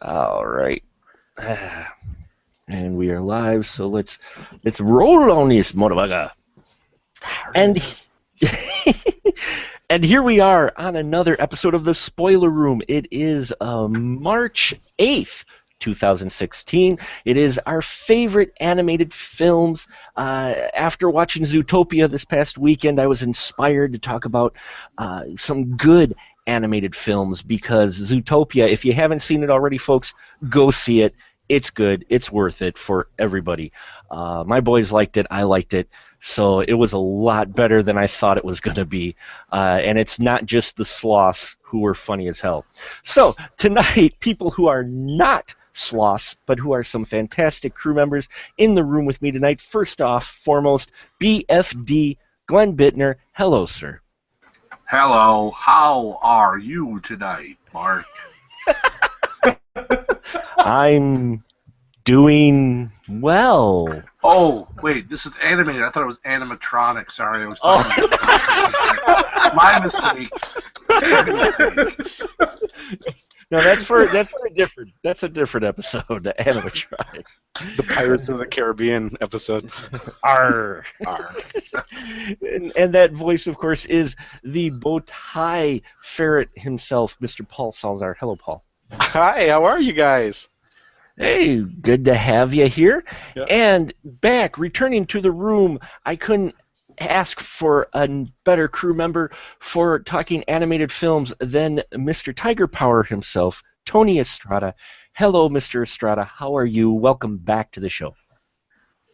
All right. And we are live, so let's roll on this motherfucker. And and here we are on another episode of the Spoiler Room. It is March 8th, 2016. It is our favorite animated films. After watching Zootopia this past weekend, I was inspired to talk about some good animated films because Zootopia, if you haven't seen it already, folks, go see it. It's good. It's worth it for everybody. My boys liked it. I liked it. So it was a lot better than I thought it was going to be. And it's not just the sloths who were funny as hell. So tonight, people who are not sloths, but who are some fantastic crew members in the room with me tonight. First off, foremost, BFD Glenn Bittner. Hello, sir. Hello. How are you tonight, Mark? I'm doing well. Oh, wait, this is animated. I thought it was animatronic. Sorry, I was talking about my mistake. No, that's a different episode, the animatronic. The Pirates of the Caribbean episode. Arr. Arr. And that voice, of course, is the bow tie ferret himself, Mr. Paul Salzar. Hello, Paul. Hi, how are you guys? Hey, good to have you here. Yeah. And back, returning to the room, I couldn't ask for a better crew member for talking animated films than Mr. Tiger Power himself, Tony Estrada. Hello, Mr. Estrada. How are you? Welcome back to the show.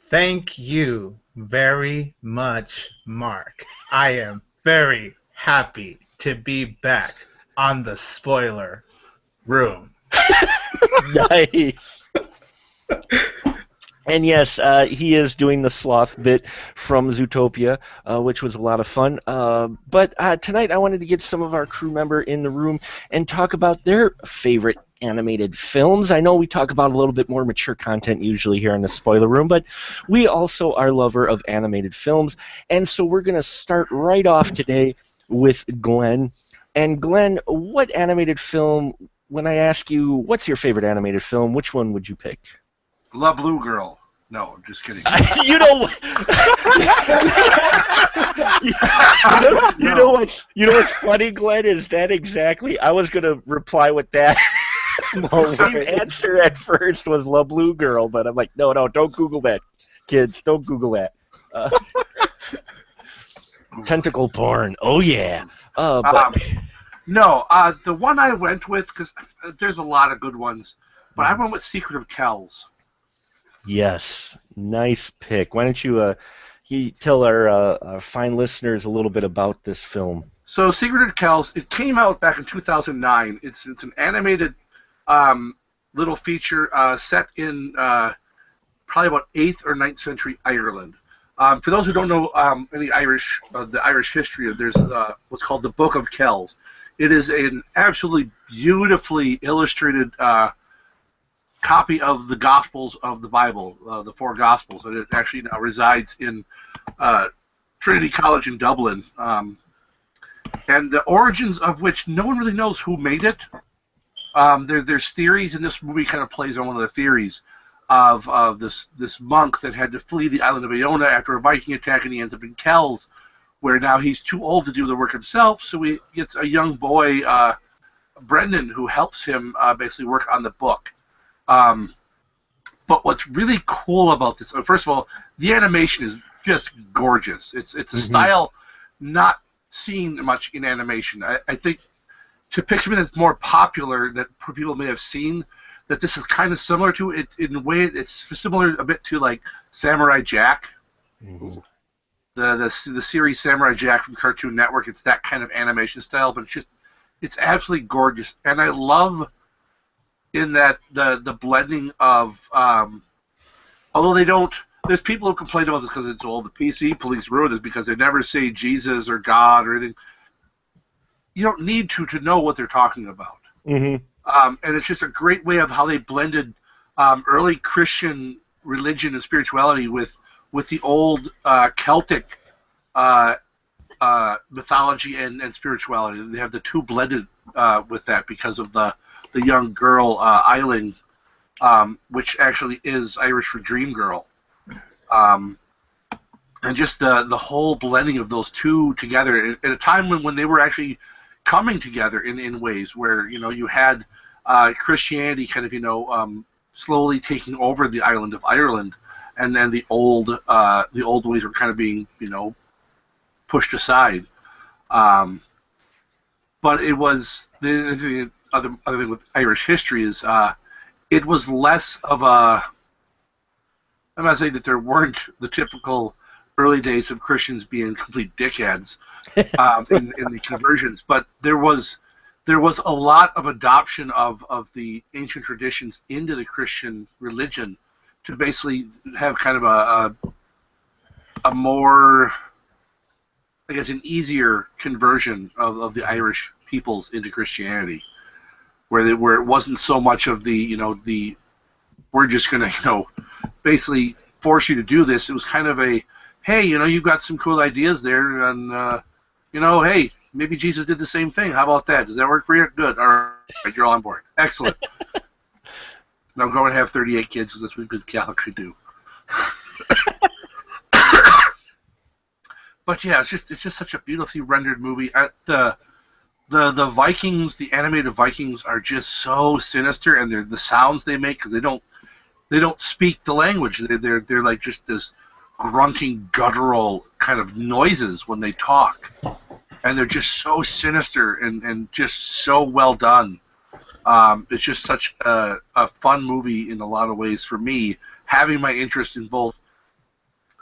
Thank you very much, Mark. I am very happy to be back on the Spoiler Room. Nice. And yes, he is doing the sloth bit from Zootopia, which was a lot of fun. But tonight I wanted to get some of our crew member in the room and talk about their favorite animated films. I know we talk about a little bit more mature content usually here in the Spoiler Room, but we also are lover of animated films. And so we're going to start right off today with Glenn. And Glenn, what animated film, when I ask you what's your favorite animated film, which one would you pick? La Blue Girl. No, I'm just kidding. You know what's funny, Glenn, is that exactly I was gonna reply with that. The answer at first was La Blue Girl, but I'm like, no, don't Google that, kids, don't Google that. Tentacle porn, oh yeah. No, the one I went with, because there's a lot of good ones, but I went with Secret of Kells. Yes, nice pick. Why don't you tell our fine listeners a little bit about this film? So, Secret of Kells, it came out back in 2009. It's an animated little feature set in probably about 8th or 9th century Ireland. For those who don't know any the Irish history, there's what's called the Book of Kells. It is an absolutely beautifully illustrated copy of the Gospels of the Bible, the 4 Gospels, and it actually now resides in Trinity College in Dublin. And the origins of which no one really knows who made it. There's theories, and this movie kind of plays on one of the theories of this monk that had to flee the island of Iona after a Viking attack, and he ends up in Kells, where now he's too old to do the work himself, so he gets a young boy, Brendan, who helps him basically work on the book. But what's really cool about this, first of all, the animation is just gorgeous. It's a style not seen much in animation. I think to pick something that's more popular that people may have seen, that this is kind of similar to it in a way. It's similar a bit to like Samurai Jack, the series Samurai Jack from Cartoon Network. It's that kind of animation style, but it's absolutely gorgeous, and I love in that the blending of although they don't. There's people who complain about this because it's all the PC police ruined it because they never say Jesus or God or anything. You don't need to know what they're talking about. And it's just a great way of how they blended early Christian religion and spirituality with the old Celtic mythology and spirituality. They have the two blended with that because of the the young girl Eiling, which actually is Irish for dream girl. And just the whole blending of those two together at a time when they were actually coming together in ways where you had Christianity kind of slowly taking over the island of Ireland, and then the old ways were kind of being pushed aside. But it was the other thing with Irish history is it was less of a. I'm not saying that there weren't the typical early days of Christians being complete dickheads in the conversions, but there was a lot of adoption of the ancient traditions into the Christian religion to basically have kind of a more, I guess, an easier conversion of the Irish peoples into Christianity, where it wasn't so much of the we're just going to basically force you to do this. It was kind of a, hey, you've got some cool ideas there, and hey, maybe Jesus did the same thing. How about that? Does that work for you? Good. All right, you're all on board. Excellent. Now go and have 38 kids, because that's what good Catholics should do. But yeah, it's just such a beautifully rendered movie. The Vikings, the animated Vikings, are just so sinister, and the sounds they make, because they don't speak the language. They're like just this grunting, guttural kind of noises when they talk, and they're just so sinister and just so well done. It's just such a fun movie in a lot of ways for me, having my interest in both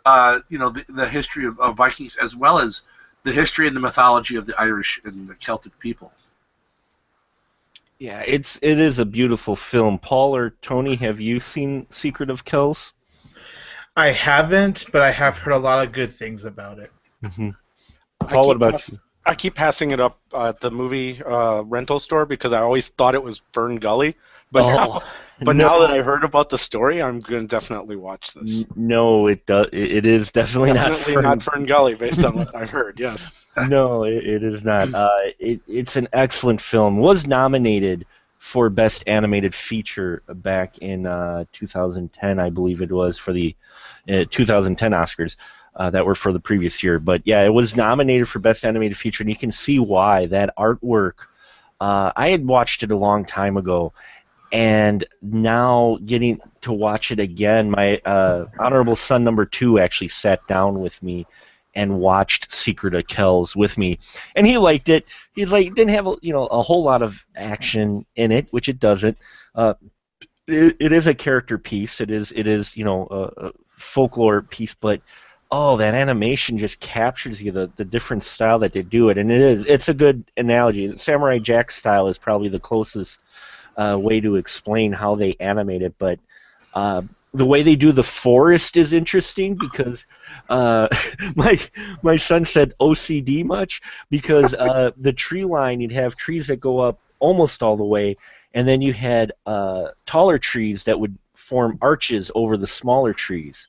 the history of Vikings, as well as the history and the mythology of the Irish and the Celtic people. Yeah, it is a beautiful film. Paul or Tony, have you seen Secret of Kells? I haven't, but I have heard a lot of good things about it. Mm-hmm. Paul, what about you? I keep passing it up at the movie rental store because I always thought it was Fern Gully. But now that I heard about the story, I'm going to definitely watch this. No, it is definitely not Fern Gully, based on what I've heard. Yes. No, it is not. It's an excellent film. Was nominated for Best Animated Feature back in 2010, I believe it was, for the 2010 Oscars that were for the previous year. But yeah, it was nominated for Best Animated Feature, and you can see why. That artwork, I had watched it a long time ago, and now getting to watch it again, my honorable son number 2 actually sat down with me and watched Secret of Kells with me, and he liked it. He's like, it didn't have a whole lot of action in it, which it doesn't. It is a character piece. It is a folklore piece, but that animation just captures you, the different style that they do it, and it's a good analogy. Samurai Jack style is probably the closest way to explain how they animate it, but the way they do the forest is interesting because my son said OCD much because the tree line, you'd have trees that go up almost all the way, and then you had taller trees that would form arches over the smaller trees.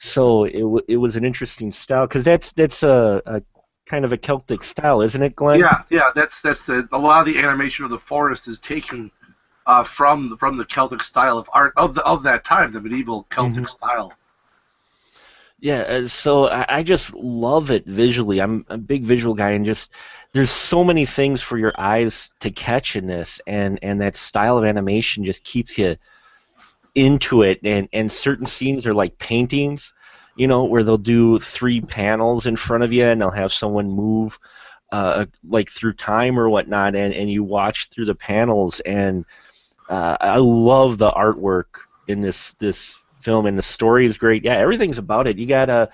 So it was an interesting style because that's a kind of a Celtic style, isn't it, Glenn? Yeah. That's a lot of the animation of the forest is taken from the Celtic style of art of that time, the medieval Celtic style. Yeah, so I just love it visually. I'm a big visual guy, and just there's so many things for your eyes to catch in this, and that style of animation just keeps you into it. And certain scenes are like paintings, where they'll do 3 panels in front of you, and they'll have someone move like through time or whatnot, and you watch through the panels, and I love the artwork in this film, and the story is great. Yeah, everything's about it. You got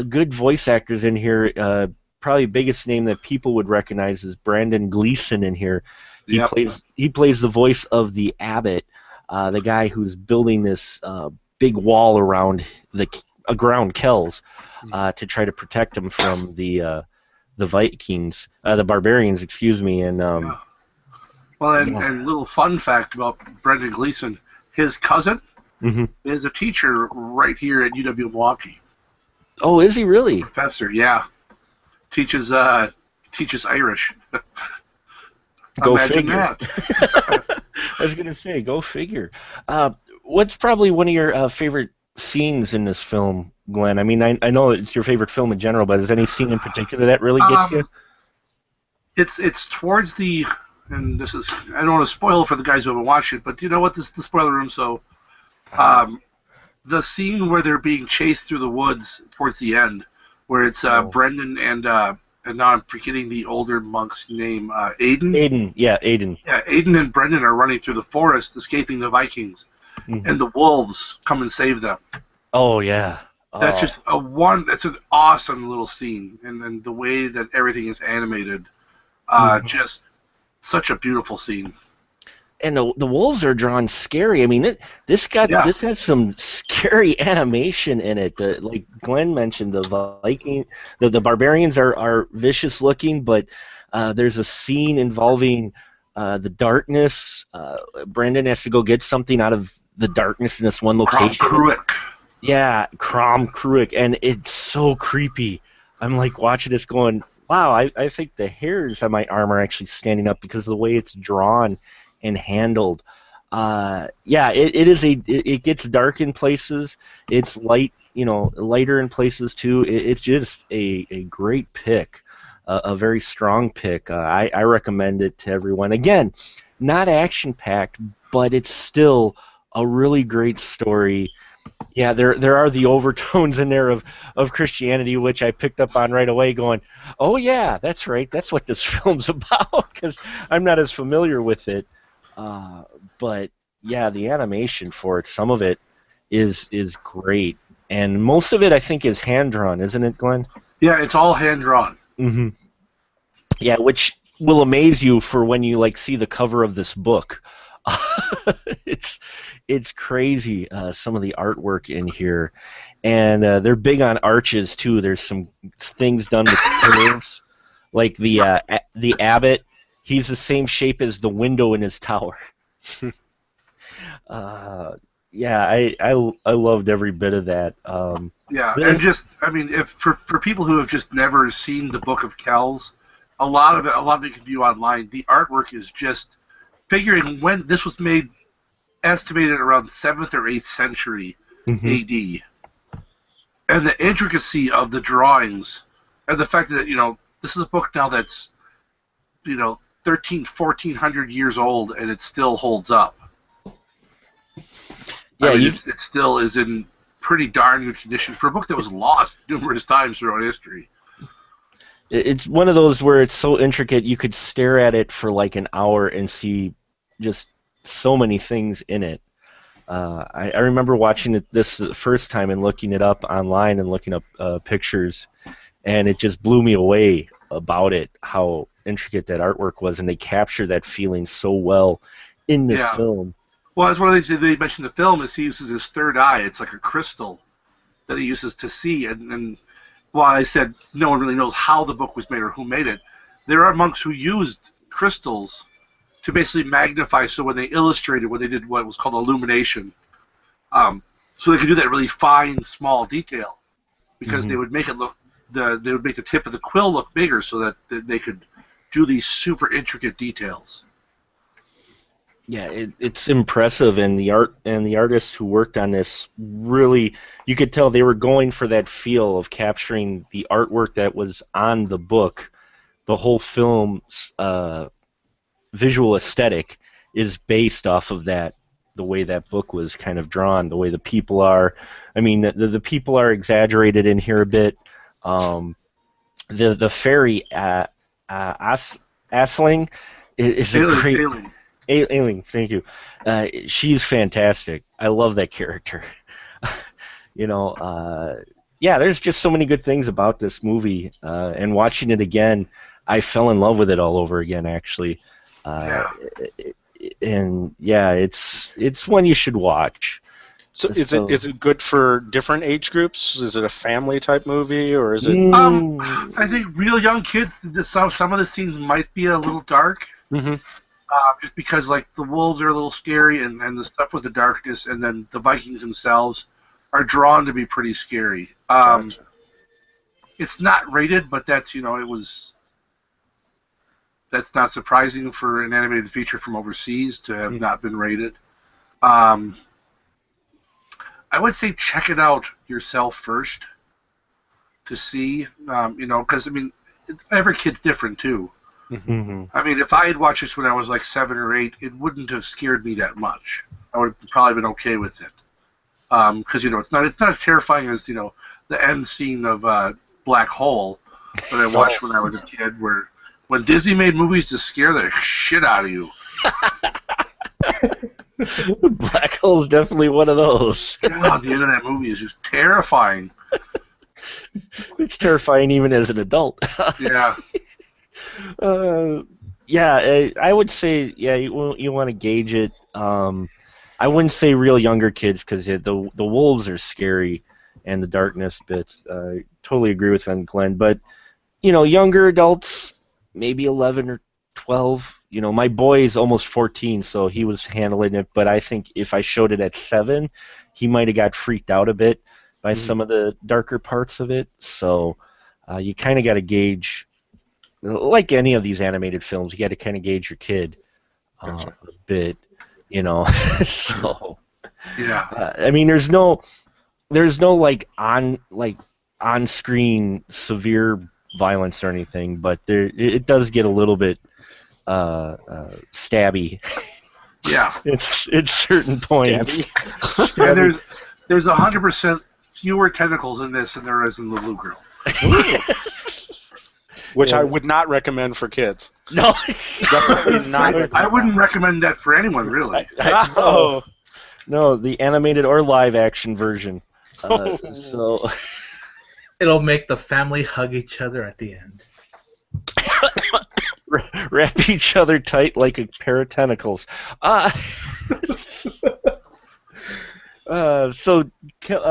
good voice actors in here. Probably biggest name that people would recognize is Brandon Gleeson in here. He plays the voice of the abbot, the guy who's building this big wall around around Kells to try to protect them from the Vikings, the barbarians, excuse me, and. Well, and little fun fact about Brendan Gleeson, his cousin is a teacher right here at UW Milwaukee. Oh, is he really? Professor, yeah. Teaches Irish. Go Imagine figure. that. I was gonna say, go figure. Uh, what's probably one of your favorite scenes in this film, Glenn? I mean, I know it's your favorite film in general, but is any scene in particular that really gets you? Um, it's towards the, and this is, I don't want to spoil for the guys who haven't watched it, but you know what? This is the spoiler room, so Uh, um, the scene where they're being chased through the woods towards the end, where it's oh, Brendan and now I'm forgetting the older monk's name, Aiden. Aiden, yeah, Aiden. Yeah, Aiden and Brendan are running through the forest, escaping the Vikings, Hmm. and the wolves come and save them. Oh yeah. That's Oh, just a one. That's an awesome little scene, and the way that everything is animated, mhm. just such a beautiful scene. And the wolves are drawn scary. I mean, Yeah, this has some scary animation in it. Like Glenn mentioned, the Viking, the barbarians are vicious looking, but there's a scene involving the darkness. Brandon has to go get something out of the darkness in this one Crom location. Cruick. Yeah, Crom Kruik, and it's so creepy. I'm like watching this going, wow, I think the hairs on my arm are actually standing up because of the way it's drawn and handled. Yeah, it is it gets dark in places. It's light, lighter in places too. It's just a great pick, a very strong pick. I recommend it to everyone. Again, not action packed, but it's still a really great story. Yeah, there are the overtones in there of Christianity, which I picked up on right away, going, "Oh yeah, that's right. That's what this film's about." Because I'm not as familiar with it, uh, but yeah, the animation for it, some of it is great, and most of it I think is hand drawn, isn't it, Glenn? Yeah, it's all hand drawn. Hmm. Yeah, which will amaze you for when you like see the cover of this book. it's it's crazy, some of the artwork in here, and they're big on arches too. There's some things done with curves, like the abbot. He's the same shape as the window in his tower. Uh, yeah, I loved every bit of that. Yeah, and Then just I mean, if for people who have just never seen the Book of Kells, a lot of it you can view online. The artwork is just figuring when this was made, estimated around 7th or 8th century mhm. A.D. And the intricacy of the drawings, and the fact that this is a book now that's 1300, 1400 years old, and it still holds up. I Yeah, mean, you it still is in pretty darn good condition for a book that was lost numerous times throughout history. it's one of those where it's so intricate you could stare at it for like an hour and see just so many things in it. I remember watching it this the first time and looking it up online and looking up pictures, and it just blew me away about it, how intricate that artwork was, and they capture that feeling so well in this Yeah. film. Well, that's one of the things that they mentioned in the film is he uses his third eye. It's like a crystal that he uses to see. And while I said no one really knows how the book was made or who made it, there are monks who used crystals to basically magnify. So when they illustrated, when they did what was called illumination, um, so they could do that really fine, small detail because they Hmm. would make it look they would make the tip of the quill look bigger so that they could do these super intricate details. Yeah, it's impressive, and the artists who worked on this really, you could tell they were going for that feel of capturing the artwork that was on the book. The whole film's visual aesthetic is based off of that, the way that book was kind of drawn, the way the people are. I mean, the people are exaggerated in here a bit. Um, the fairy Asling is a Alien, great alien. Ailing. Thank you. She's fantastic. I love that character. you know, uh, yeah, there's just so many good things about this movie, and watching it again, I fell in love with it all over again. Actually, uh, Yeah. and yeah, it's one you should watch. So So, is it good for different age groups? Is it a family type movie or is it? I mm, think real young kids, some of the scenes might be a little dark, Hmm. just because like the wolves are a little scary, and the stuff with the darkness, and then the Vikings themselves are drawn to be pretty scary. Gotcha. It's not rated, but that's it was. That's not surprising for an animated feature from overseas to have not been rated. I would say check it out yourself first to see, because, I mean, every kid's different, too. Mm-hmm. I mean, if I had watched this when I was like 7 or 8, it wouldn't have scared me that much. I would have probably been okay with it. Because, it's not as terrifying as, the end scene of Black Hole that I watched when I was a kid, where when Disney made movies to scare the shit out of you. Black Hole's definitely one of those. God, the end of that movie is just terrifying. It's terrifying even as an adult. Yeah. I would say, you want to gauge it. I wouldn't say real younger kids because the wolves are scary and the darkness bits. Totally agree with them, Glenn. But, younger adults, maybe 11 or 12. My boy's almost 14, so he was handling it. But I think if I showed it at 7, he might have got freaked out a bit by some of the darker parts of it. So you kind of got to gauge, like any of these animated films, you got to kind of gauge your kid a bit, So Yeah. I mean, there's no on screen severe violence or anything, but it does get a little bit stabby. Yeah. It's certain points. And there's 100% fewer tentacles in this than there is in the Blue Girl. Which I would not recommend for kids. No. Definitely not. I wouldn't recommend that for anyone, really. No, the animated or live action version. So It'll make the family hug each other at the end. wrap each other tight like a pair of tentacles. So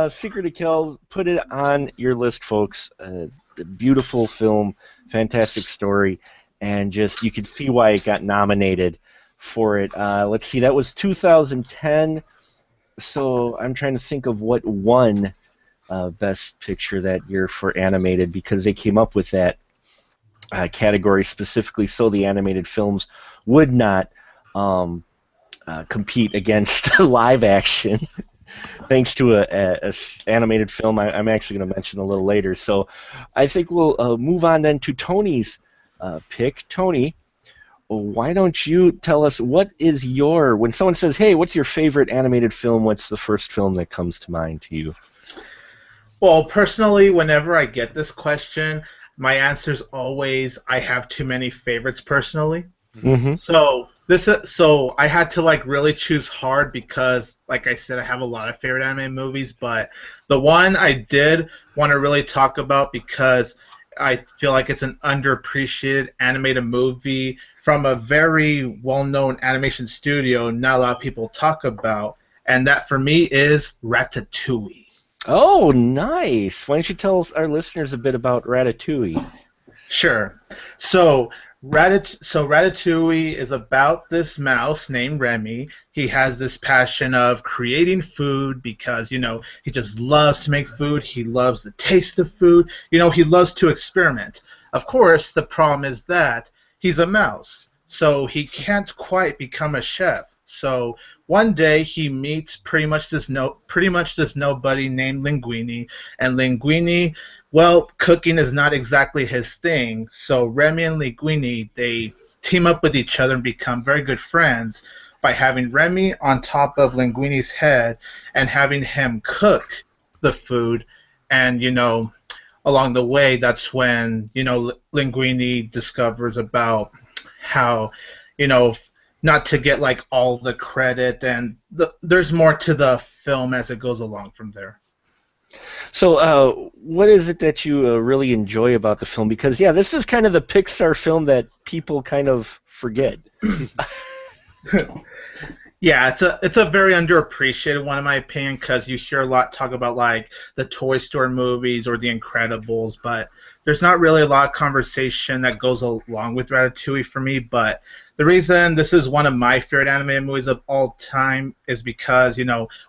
Secret to Kill, put it on your list, folks. The beautiful film, fantastic story, and just you can see why it got nominated for it. Let's see, that was 2010. So I'm trying to think of what won Best Picture that year for animated, because they came up with that category specifically so the animated films would not compete against live action. Thanks to a animated film I'm actually going to mention a little later. So I think we'll move on then to Tony's pick. Tony, why don't you tell us what is when someone says, hey, what's your favorite animated film, what's the first film that comes to mind to you? Well, personally, whenever I get this question, my answer is always I have too many favorites personally. Mm-hmm. So I had to really choose hard because, like I said, I have a lot of favorite anime movies, but the one I did want to really talk about because I feel like it's an underappreciated animated movie from a very well-known animation studio not a lot of people talk about, and that for me is Ratatouille. Oh, nice. Why don't you tell our listeners a bit about Ratatouille? Sure. So Ratatouille is about this mouse named Remy. He has this passion of creating food because, he just loves to make food. He loves the taste of food. He loves to experiment. Of course, the problem is that he's a mouse, so he can't quite become a chef. So one day he meets pretty much this nobody named Linguini, and Linguini, well, cooking is not exactly his thing. So Remy and Linguini, they team up with each other and become very good friends by having Remy on top of Linguini's head and having him cook the food. And along the way, that's when Linguini discovers about how not to get all the credit, and there's more to the film as it goes along from there. So what is it that you really enjoy about the film? Because this is kind of the Pixar film that people kind of forget. Yeah, it's a very underappreciated one in my opinion, because you hear a lot talk about the Toy Story movies or The Incredibles, but there's not really a lot of conversation that goes along with Ratatouille for me. But the reason this is one of my favorite animated movies of all time is because,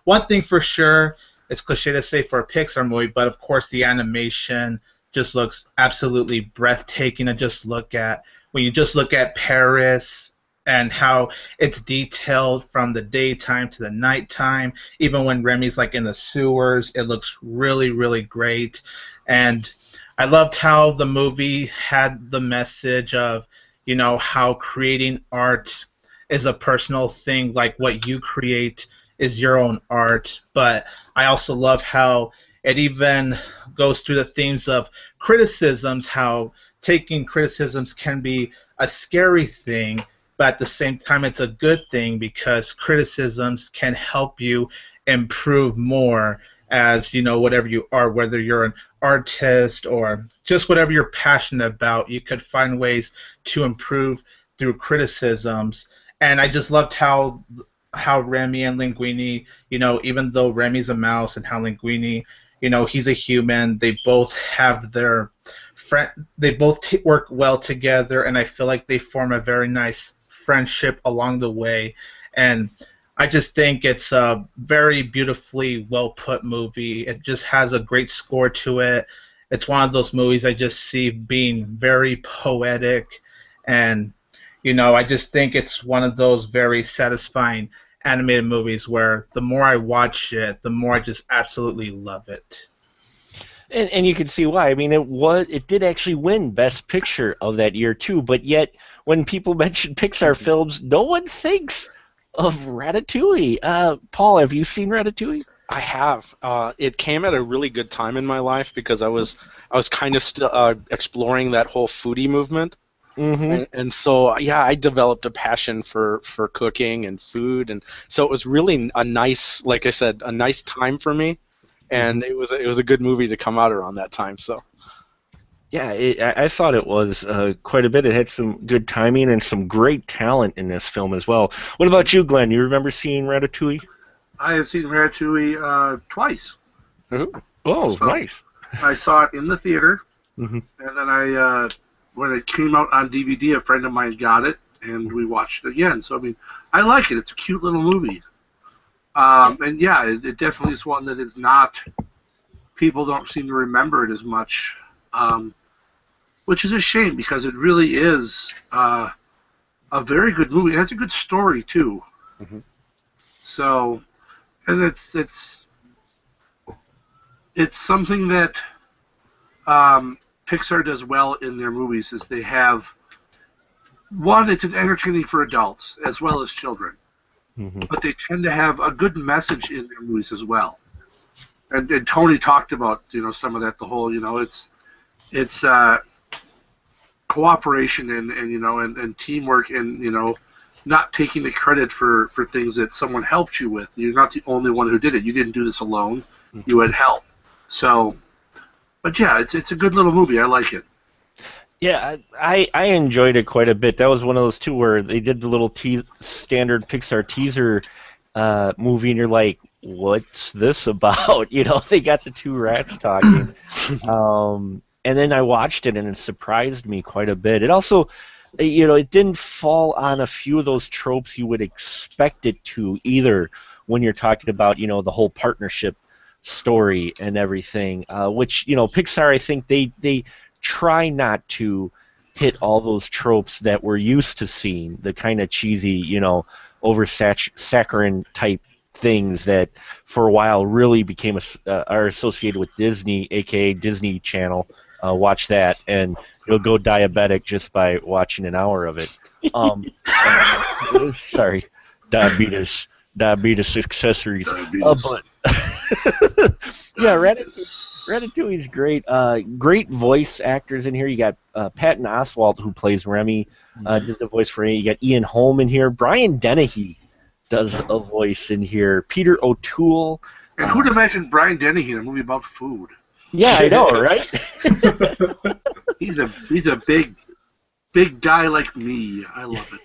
one thing for sure, it's cliche to say for a Pixar movie, but of course the animation just looks absolutely breathtaking to just look at. when you just look at Paris and how it's detailed from the daytime to the nighttime, even when Remy's like in the sewers, it looks really, really great. And I loved how the movie had the message of, how creating art is a personal thing, like what you create is your own art. But I also love how it even goes through the themes of criticisms, how taking criticisms can be a scary thing, but at the same time it's a good thing because criticisms can help you improve more as whatever you are, whether you're an artist or just whatever you're passionate about, you could find ways to improve through criticisms. And I just loved how Remy and Linguini, even though Remy's a mouse and how Linguini, he's a human, they both have their they both work well together, and I feel like they form a very nice friendship along the way. And I just think it's a very beautifully well put movie. It just has a great score to it. It's one of those movies I just see being very poetic, and I just think it's one of those very satisfying animated movies where the more I watch it, the more I just absolutely love it. And you can see why. I mean, it did actually win Best Picture of that year too. But yet, when people mention Pixar films, no one thinks of Ratatouille. Paul, have you seen Ratatouille? I have. It came at a really good time in my life because I was kind of still exploring that whole foodie movement. Mm-hmm. And so, yeah, I developed a passion for cooking and food, and so it was really a nice, like I said, a nice time for me, and it was a good movie to come out around that time. So, yeah, I thought it was quite a bit. It had some good timing and some great talent in this film as well. What about you, Glenn? You remember seeing Ratatouille? I have seen Ratatouille twice. Oh, nice. I saw it in the theater, Mm-hmm. and then when it came out on DVD, a friend of mine got it, and we watched it again. So, I mean, I like it. It's a cute little movie. And, yeah, it definitely is one that is not, people don't seem to remember it as much, which is a shame because it really is a very good movie. It has a good story, too. Mm-hmm. So, and it's something that Pixar does well in their movies is they have one, it's an entertaining for adults as well as children, but they tend to have a good message in their movies as well. And Tony talked about some of that, the whole it's cooperation and teamwork and not taking the credit for things that someone helped you with. You're not the only one who did it. You didn't do this alone. You had help. So. But yeah, it's a good little movie. I like it. Yeah, I enjoyed it quite a bit. That was one of those two where they did the little standard Pixar teaser movie, and you're like, "What's this about?" They got the two rats talking, and then I watched it, and it surprised me quite a bit. It also, it didn't fall on a few of those tropes you would expect it to either when you're talking about the whole partnership story and everything, which Pixar, I think they try not to hit all those tropes that we're used to seeing, the kind of cheesy, over-saccharine type things that for a while really became are associated with Disney, aka Disney Channel. Watch that, and you'll go diabetic just by watching an hour of it. Sorry, diabetes accessories. But yeah, Ratatouille's great. Great voice actors in here. You got Patton Oswalt, who plays Remy, does the voice for me. You got Ian Holm in here. Brian Dennehy does a voice in here. Peter O'Toole. And who'd imagine Brian Dennehy in a movie about food? Yeah, I know, right? He's a big guy like me. I love it.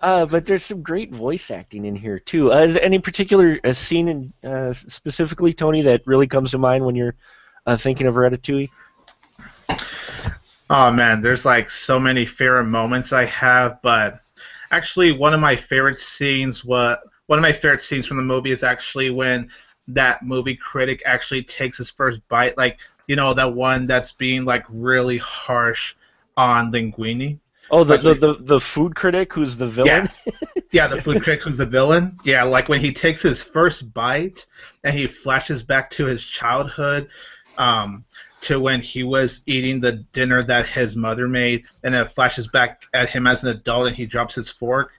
But there's some great voice acting in here too. Is there any particular scene specifically, Tony, that really comes to mind when you're thinking of Ratatouille? Oh man, there's like so many favorite moments I have, but actually one of my favorite scenes from the movie is actually when that movie critic actually takes his first bite, like that one that's being like really harsh on Linguini. Oh, Like, the food critic who's the villain? yeah, the food critic who's the villain. Yeah, like when he takes his first bite and he flashes back to his childhood, to when he was eating the dinner that his mother made, and it flashes back at him as an adult and he drops his fork.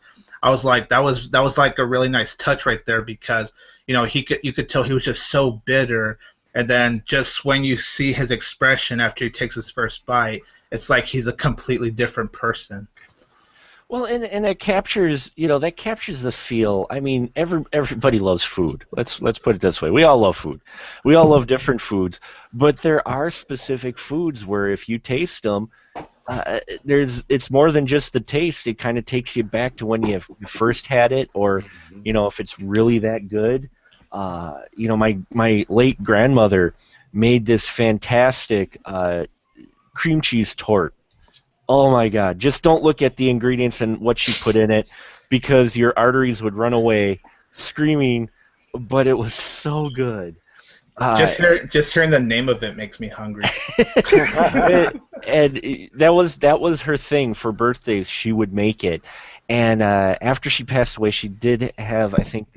I was like, that was like a really nice touch right there, because you could tell he was just so bitter, and then just when you see his expression after he takes his first bite, it's like he's a completely different person. Well, and it captures, that captures the feel. I mean, everybody loves food. Let's put it this way. We all love food. We all love different foods, but there are specific foods where if you taste them, it's more than just the taste. It kind of takes you back to when you first had it, or if it's really that good. My late grandmother made this fantastic cream cheese tort. Oh my God! Just don't look at the ingredients and what she put in it, because your arteries would run away screaming. But it was so good. Just hearing the name of it makes me hungry. and that was her thing for birthdays. She would make it, and after she passed away, she did have, I think,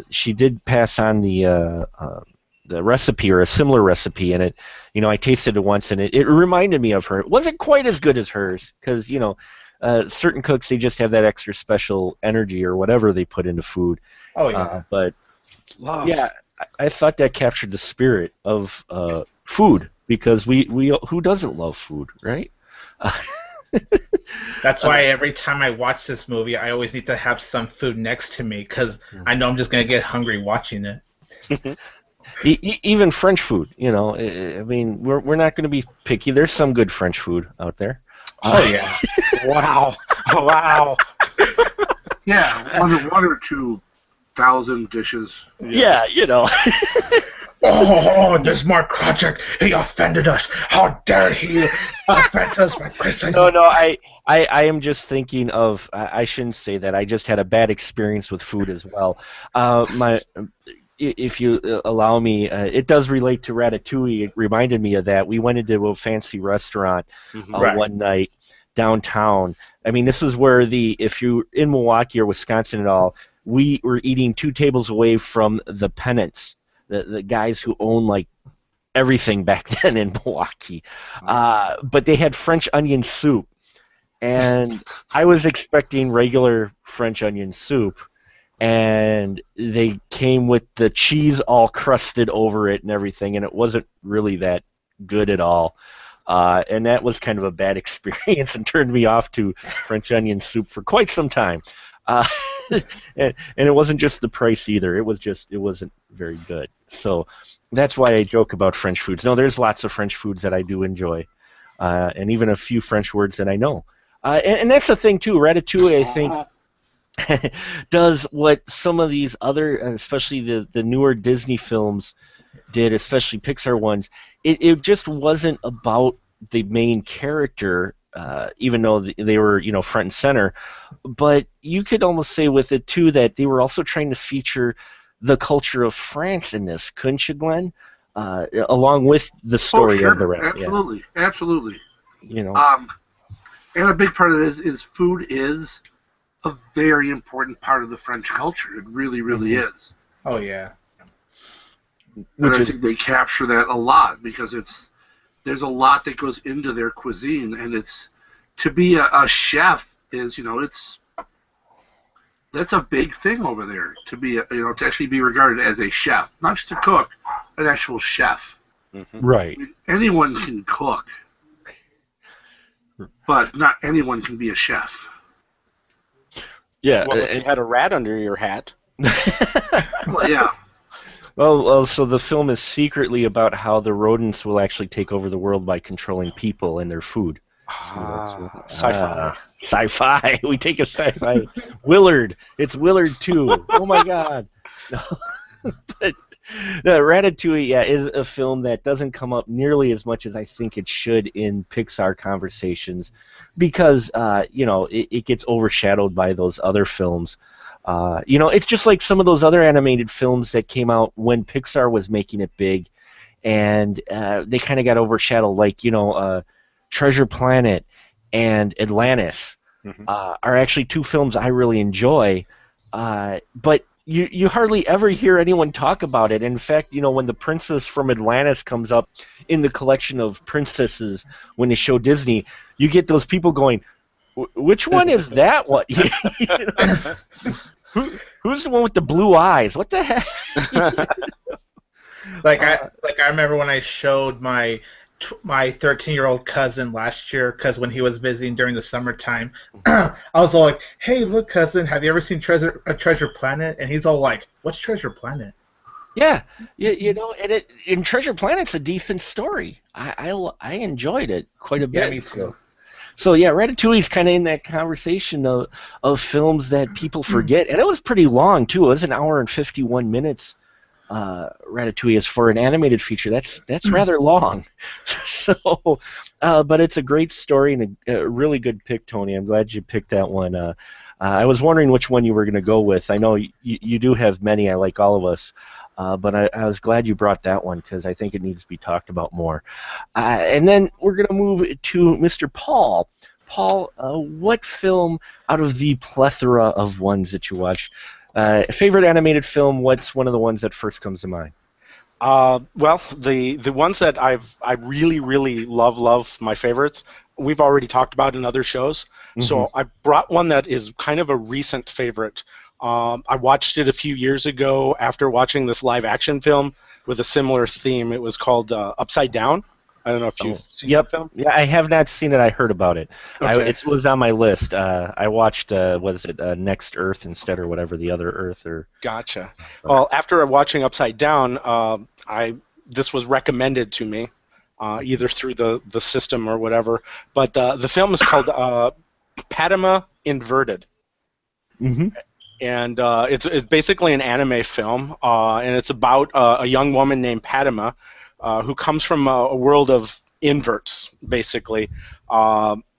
she did pass on the recipe, or a similar recipe, and it, I tasted it once, and it reminded me of her. It wasn't quite as good as hers, because certain cooks, they just have that extra special energy or whatever they put into food. Oh yeah. But Love. yeah, I thought that captured the spirit of food, because we who doesn't love food, right? That's why every time I watch this movie, I always need to have some food next to me, because I know I'm just gonna get hungry watching it. Even French food, I mean, we're not going to be picky. There's some good French food out there. Oh yeah. Wow. Wow. Yeah, one or 2,000 dishes. Yeah, Oh, this Mark Krajcik, he offended us. How dare he offend us by criticizing? No, I am just thinking of. I shouldn't say that. I just had a bad experience with food as well. If you allow me, it does relate to Ratatouille. It reminded me of that. We went into a fancy restaurant Right. one night downtown. I mean, this is where if you're in Milwaukee or Wisconsin at all, we were eating 2 tables away from the Pennants, the guys who own like everything back then in Milwaukee. But they had French onion soup, and I was expecting regular French onion soup. And they came with the cheese all crusted over it and everything, and it wasn't really that good at all. And that was kind of a bad experience and turned me off to French onion soup for quite some time. And it wasn't just the price either. It wasn't very good. So that's why I joke about French foods. No, there's lots of French foods that I do enjoy, and even a few French words that I know. And that's the thing, too. Ratatouille, I think, does what some of these other, especially the newer Disney films did, especially Pixar ones. It just wasn't about the main character, even though they were front and center. But you could almost say with it too that they were also trying to feature the culture of France in this, couldn't you, Glenn? Along with the story of the rest. Absolutely, absolutely. Yeah. And a big part of it is food is a very important part of the French culture. It really, really is. Oh yeah. And I think they capture that a lot, because there's a lot that goes into their cuisine, and it's to be a chef is that's a big thing over there, to be to actually be regarded as a chef, not just a cook, an actual chef. Right. I mean, anyone can cook, but not anyone can be a chef. Yeah. Well, if you had a rat under your hat. Well, yeah. Well, so the film is secretly about how the rodents will actually take over the world by controlling people and their food. Sci-fi. Sci-fi. We take a sci-fi. Willard. It's Willard too. Oh my God. No. But Ratatouille, is a film that doesn't come up nearly as much as I think it should in Pixar conversations, because it gets overshadowed by those other films. It's just like some of those other animated films that came out when Pixar was making it big, and they kind of got overshadowed, like Treasure Planet and Atlantis are actually two films I really enjoy, but you hardly ever hear anyone talk about it. In fact, when the princess from Atlantis comes up in the collection of princesses when they show Disney, you get those people going, which one is that one? Who's the one with the blue eyes? What the heck? I remember when I showed my 13-year-old cousin last year, because when he was visiting during the summertime, I was all like, "Hey, look, cousin, have you ever seen Treasure Planet?" And he's all like, "What's Treasure Planet?" Yeah, and in Treasure Planet's a decent story. I enjoyed it quite a bit. Yeah, me too. So yeah, Ratatouille's kind of in that conversation of films that people forget, and it was pretty long too. It was an hour and 51 minutes. Ratatouille is for an animated feature. That's rather long. So, but it's a great story and a really good pick, Tony. I'm glad you picked that one. I was wondering which one you were going to go with. I know you do have many. I like all of us. But I was glad you brought that one because I think it needs to be talked about more. And then we're going to move to Mr. Paul. Paul, what film out of the plethora of ones that you watch, favorite animated film, what's one of the ones that first comes to mind? Well, the ones that I really, really love, my favorites, we've already talked about in other shows. So I brought one that is kind of a recent favorite. I watched it a few years ago after watching this live-action film with a similar theme. It was called Upside Down. I don't know if you've seen that film. Yeah, I have not seen it. I heard about it. Okay. It was on my list. I watched, was it Next Earth instead or whatever, the other Earth? Gotcha. Well, after watching Upside Down, this was recommended to me, either through the system or whatever. But the film is called Padma Inverted. Mm-hmm. And it's basically an anime film, and it's about a young woman named Padma who comes from a world of inverts, basically.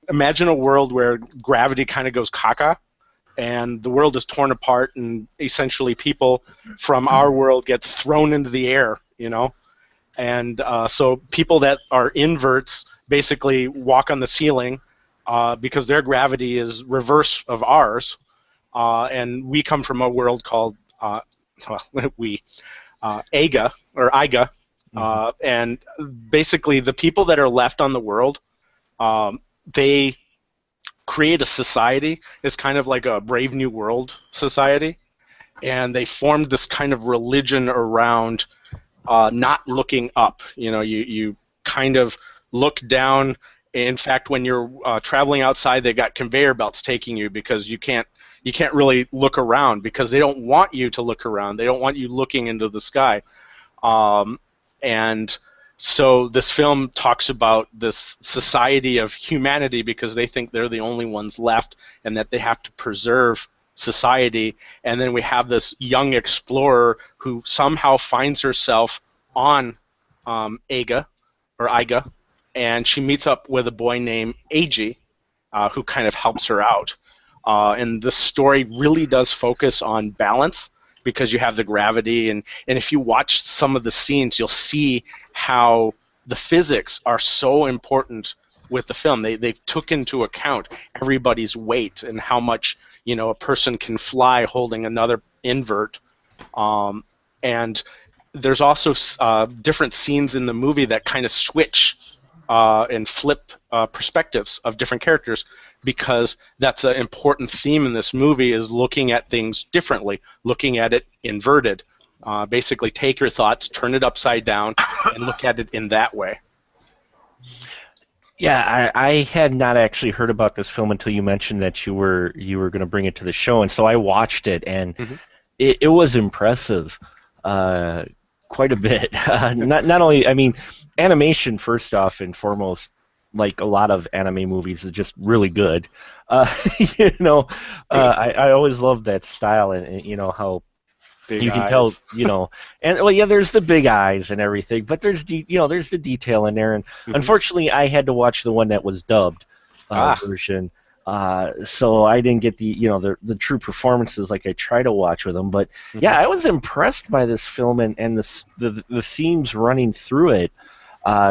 Imagine a world where gravity kind of goes caca, and the world is torn apart, and essentially people from our world get thrown into the air, And so people that are inverts basically walk on the ceiling because their gravity is reverse of ours. And we come from a world called Aga or Iga, and basically the people that are left on the world, they create a society. It's kind of like a Brave New World society, and they formed this kind of religion around not looking up. You kind of look down. In fact, when you're traveling outside, they've got conveyor belts taking you because you can't really look around because they don't want you to look around. They don't want you looking into the sky. And so this film talks about this society of humanity because they think they're the only ones left and that they have to preserve society. And then we have this young explorer who somehow finds herself on Aga, and she meets up with a boy named Eiji, who kind of helps her out. And the story really does focus on balance because you have the gravity, and if you watch some of the scenes, you'll see how the physics are so important with the film. They took into account everybody's weight and how much a person can fly holding another invert. And there's also different scenes in the movie that kind of switch and flip perspectives of different characters, because that's an important theme in this movie, is looking at things differently, looking at it inverted. Basically take your thoughts, turn it upside down, and look at it in that way. Yeah, I had not actually heard about this film until you mentioned that you were going to bring it to the show, and so I watched it, and it was impressive, quite a bit. Not only, I mean, animation first off and foremost, like a lot of anime movies, is just really good. I always loved that style, and how Big you eyes. can tell, and well, yeah, there's the big eyes and everything, but there's there's the detail in there, and unfortunately, I had to watch the one that was dubbed version, so I didn't get the true performances like I try to watch with them. But yeah, I was impressed by this film and the themes running through it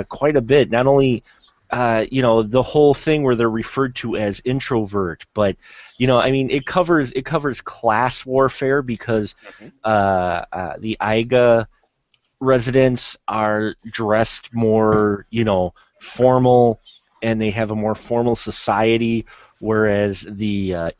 quite a bit. Not only the whole thing where they're referred to as introvert, but I mean, it covers class warfare because Mhm. the Iga residents are dressed more, formal, and they have a more formal society, whereas the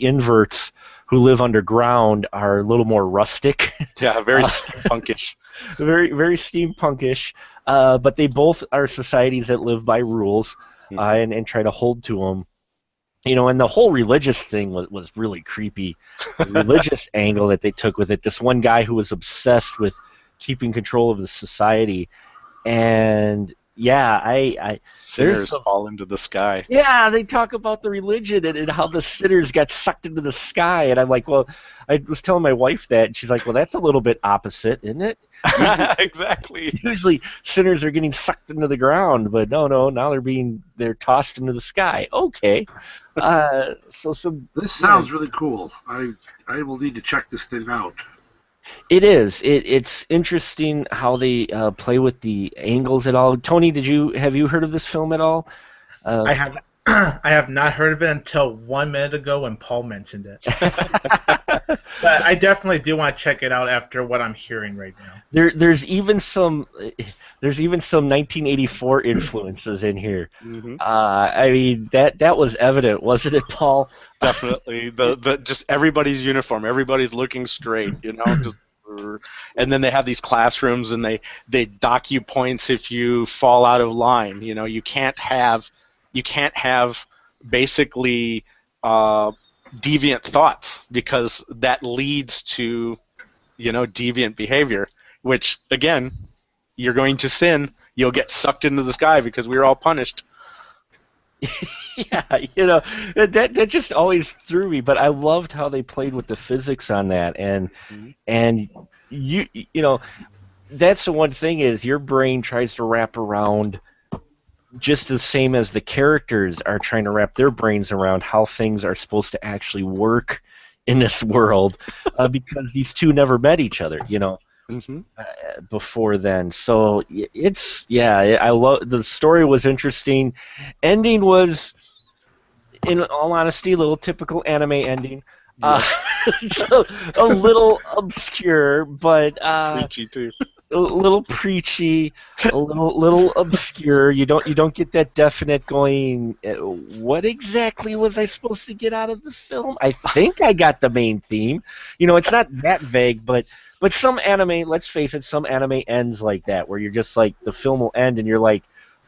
inverts who live underground are a little more rustic, Yeah, very uh, steampunkish. very very steampunkish. But they both are societies that live by rules, Mhm. and try to hold to them. And the whole religious thing was really creepy. The religious angle that they took with it. This one guy who was obsessed with keeping control of the society, and yeah, I there's Sinners some. fall into the sky. Yeah, they talk about the religion and how the sinners got sucked into the sky, and I'm like, well, I was telling my wife that, and she's like, well, that's a little bit opposite, isn't it? Usually, Exactly. usually sinners are getting sucked into the ground, but no, now they're tossed into the sky. Okay, so some This yeah, sounds really cool. I will need to check this thing out. it is. It's interesting how they play with the angles at all. Tony, have you heard of this film at all? Uh, I have I have not heard of it until 1 minute ago when Paul mentioned it. But I definitely do want to check it out after what I'm hearing right now. there's even some 1984 influences in here. Hmm. I mean, that was evident, wasn't it, Paul? Definitely. The just everybody's uniform, everybody's looking straight, just and then they have these classrooms and they dock you points if you fall out of line. You can't have basically deviant thoughts because that leads to deviant behavior, which again, you're going to sin, you'll get sucked into the sky because we were all punished. Yeah, that just always threw me. But I loved how they played with the physics on that, and you know that's the one thing is your brain tries to wrap around just the same as the characters are trying to wrap their brains around how things are supposed to actually work in this world, because these two never met each other, Hmm. before then. So I love the story was interesting. Ending was, in all honesty, a little typical anime ending. Uh, Yep. so a little obscure, but Preachy too. a little preachy, a little obscure. You don't get that definite going. What exactly was I supposed to get out of the film? I think I got the main theme. It's not that vague, but some anime. Let's face it, some anime ends like that, where you're just like the film will end, and you're like,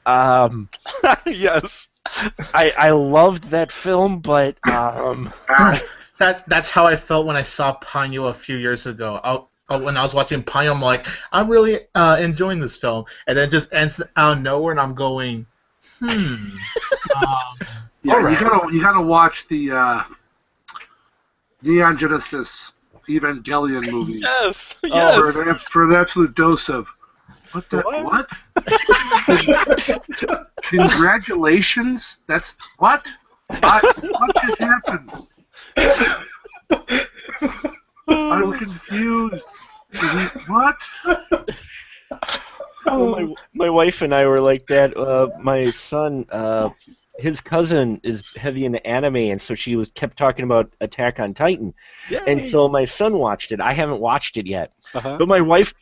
um, Yes. I loved that film, but Ah, That's how I felt when I saw Ponyo a few years ago. When I was watching Ponyo, I'm like, I'm really enjoying this film, and then it just ends out of nowhere, and I'm going, um, yeah, all right. you gotta watch the Neon Genesis Evangelion movies Yes. oh, Yes. for an absolute dose of What? Congratulations. That's what? What just happened? I'm confused. What? well, my wife and I were like that. My son, his cousin is heavy into anime, and so she kept talking about Attack on Titan, and Yay. so my son watched it. I haven't watched it yet, Uh-huh. but my wife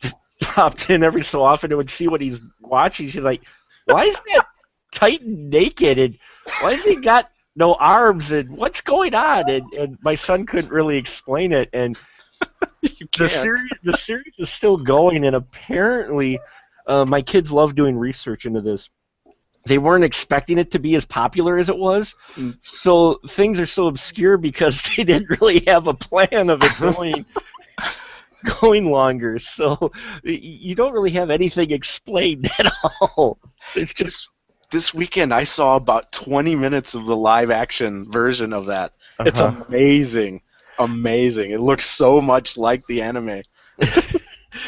popped in every so often and would see what he's watching. She's like, "Why is that Titan naked? And why has he got no arms? And what's going on?" And my son couldn't really explain it, and You the can't. series is still going, and apparently, my kids love doing research into this. They weren't expecting it to be as popular as it was, Mm. so things are so obscure because they didn't really have a plan of it going longer. So you don't really have anything explained at all. It's just This weekend I saw about 20 minutes of the live action version of that. It's uh-huh. amazing. Amazing. It looks so much like the anime.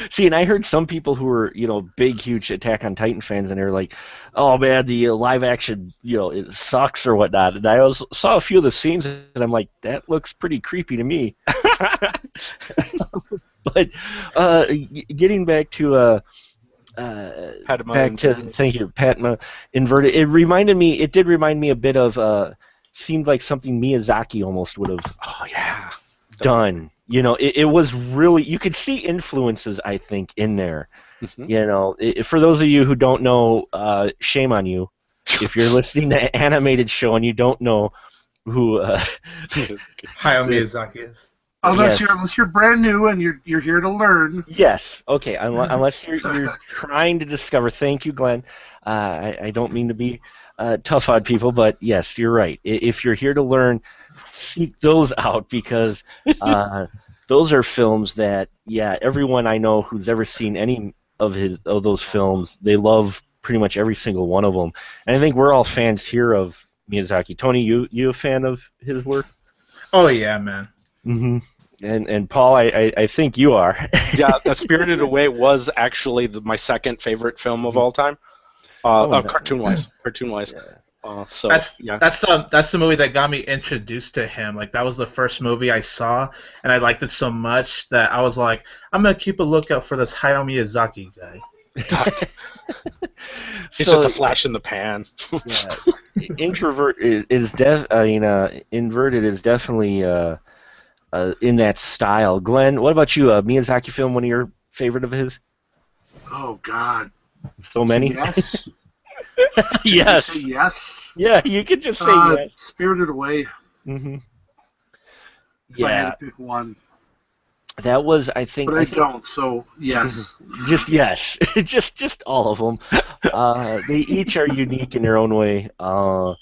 See, and I heard some people who were, big, huge Attack on Titan fans, and they're like, "Oh man, the live action, it sucks or whatnot." And I also saw a few of the scenes, and I'm like, "That looks pretty creepy to me." But getting back to Padma back to inverted. thank you, Patma inverted. It did remind me a bit of seemed like something Miyazaki almost would have Oh yeah. done. It was really, you could see influences, I think, in there. Mhm. For those of you who don't know, shame on you. If you're listening to animated show and you don't know who, Hayao the- Miyazaki is. Unless yes, you're brand new and you're here to learn. yes, okay. Unless you're trying to discover. Thank you, Glenn. I don't mean to be tough on people, but yes, you're right. If you're here to learn, seek those out because those are films that, yeah, everyone I know who's ever seen any of those films, they love pretty much every single one of them. And I think we're all fans here of Miyazaki. Tony, you a fan of his work? Oh yeah, man. Mm-hmm. And Paul, I think you are. Yeah, Spirited Away was actually my second favorite film of all time. Oh, no. Cartoon-wise. So That's yeah. that's the movie that got me introduced to him. Like that was the first movie I saw, and I liked it so much that I was like, I'm gonna keep a lookout for this Hayao Miyazaki guy. It's just a flash in the pan. Yeah, introvert inverted is definitely in that style. Glenn, what about you? Miyazaki film, one of your favorite of his? Oh God. So many. Yes. Yes. Say yes. Yeah, you could just say yes. Spirited Away. Mm-hmm. If I had Yeah, to pick one, that was, I think. but I I think don't. So yes. just yes, just all of them. They each are unique in their own way. And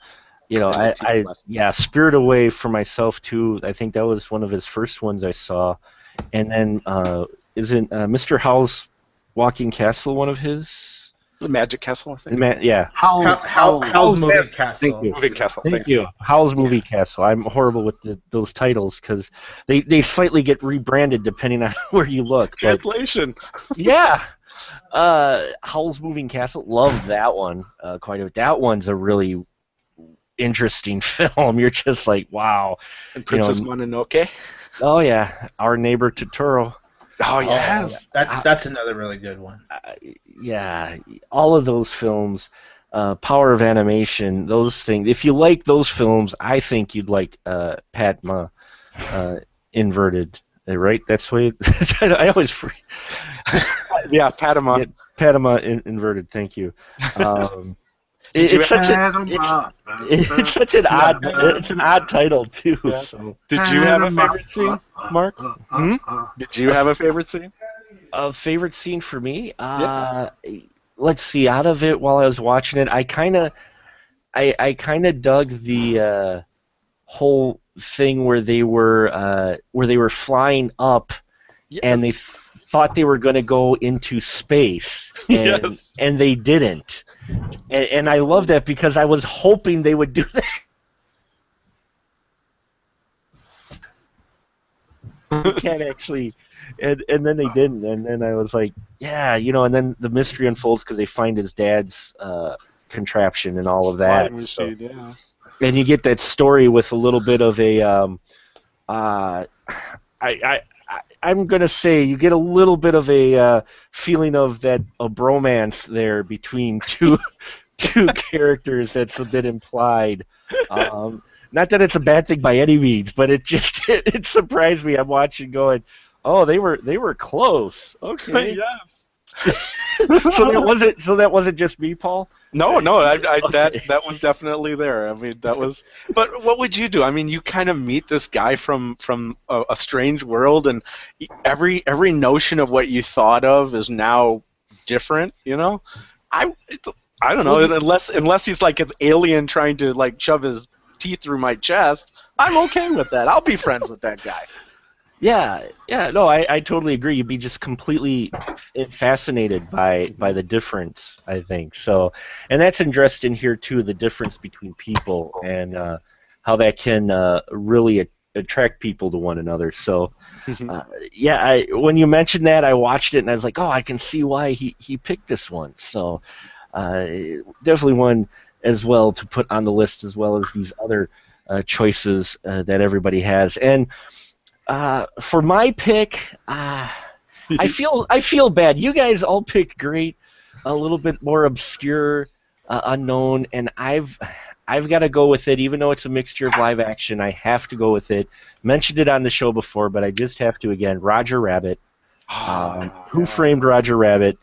they teach lessons. Yeah, Spirit Away for myself too. I think that was one of his first ones I saw. And then isn't Mr. Howl's Walking Castle one of his? The Magic Castle, I think. Yeah. Howl's Moving Thank Castle. you. Moving Castle. Thank you. Howl's Movie Castle. I'm horrible with those titles because they slightly get rebranded depending on where you look. But Translation. yeah, Howl's Moving Castle. Love that one quite a bit. That one's a really interesting film. You're just like, wow. And Princess Mononoke. Oh yeah, Our Neighbor Totoro. Oh yes. That's another really good one. Yeah, all of those films, Power of Animation, those things. If you like those films, I think you'd like Padma Inverted. Right? That's the way. I always forget. Yeah, Padma. Yeah, Padma Inverted. Thank you. It's such an odd title too. Yeah. So. Did you have a favorite scene, Mark? Did you have a favorite scene? A favorite scene for me? Yeah. Let's see. Out of it, while I was watching it, I kind of dug the whole thing where they were flying up, and they thought they were going to go into space, and and they didn't. And I love that because I was hoping they would do that. You can't actually. And then they didn't, and then I was like, yeah, and then the mystery unfolds because they find his dad's contraption and all of that. Machine, yeah. And you get that story with a little bit of a, I'm gonna say you get a little bit of a feeling of a bromance there between two characters that's a bit implied. Not that it's a bad thing by any means, but it just it surprised me. I'm watching, going, oh, they were close. Okay. Yes. So that wasn't just me, Paul? No, Okay. that was definitely there. I mean, that was. But what would you do? I mean, you kind of meet this guy from a strange world, and every notion of what you thought of is now different. I don't know. Unless he's like an alien trying to like shove his teeth through my chest, I'm okay with that. I'll be friends with that guy. Yeah, no, I totally agree. You'd be just completely fascinated by the difference, I think. So, and that's interesting here too, the difference between people and how that can really attract people to one another. So, when you mentioned that, I watched it and I was like, oh, I can see why he picked this one. So, definitely one as well to put on the list, as well as these other choices that everybody has. And for my pick, I feel bad. You guys all picked great a little bit more obscure, unknown, and I've got to go with it, even though it's a mixture of live action. I have to go with it. Mentioned it on the show before, but I just have to again. Roger Rabbit. Who Framed Roger Rabbit?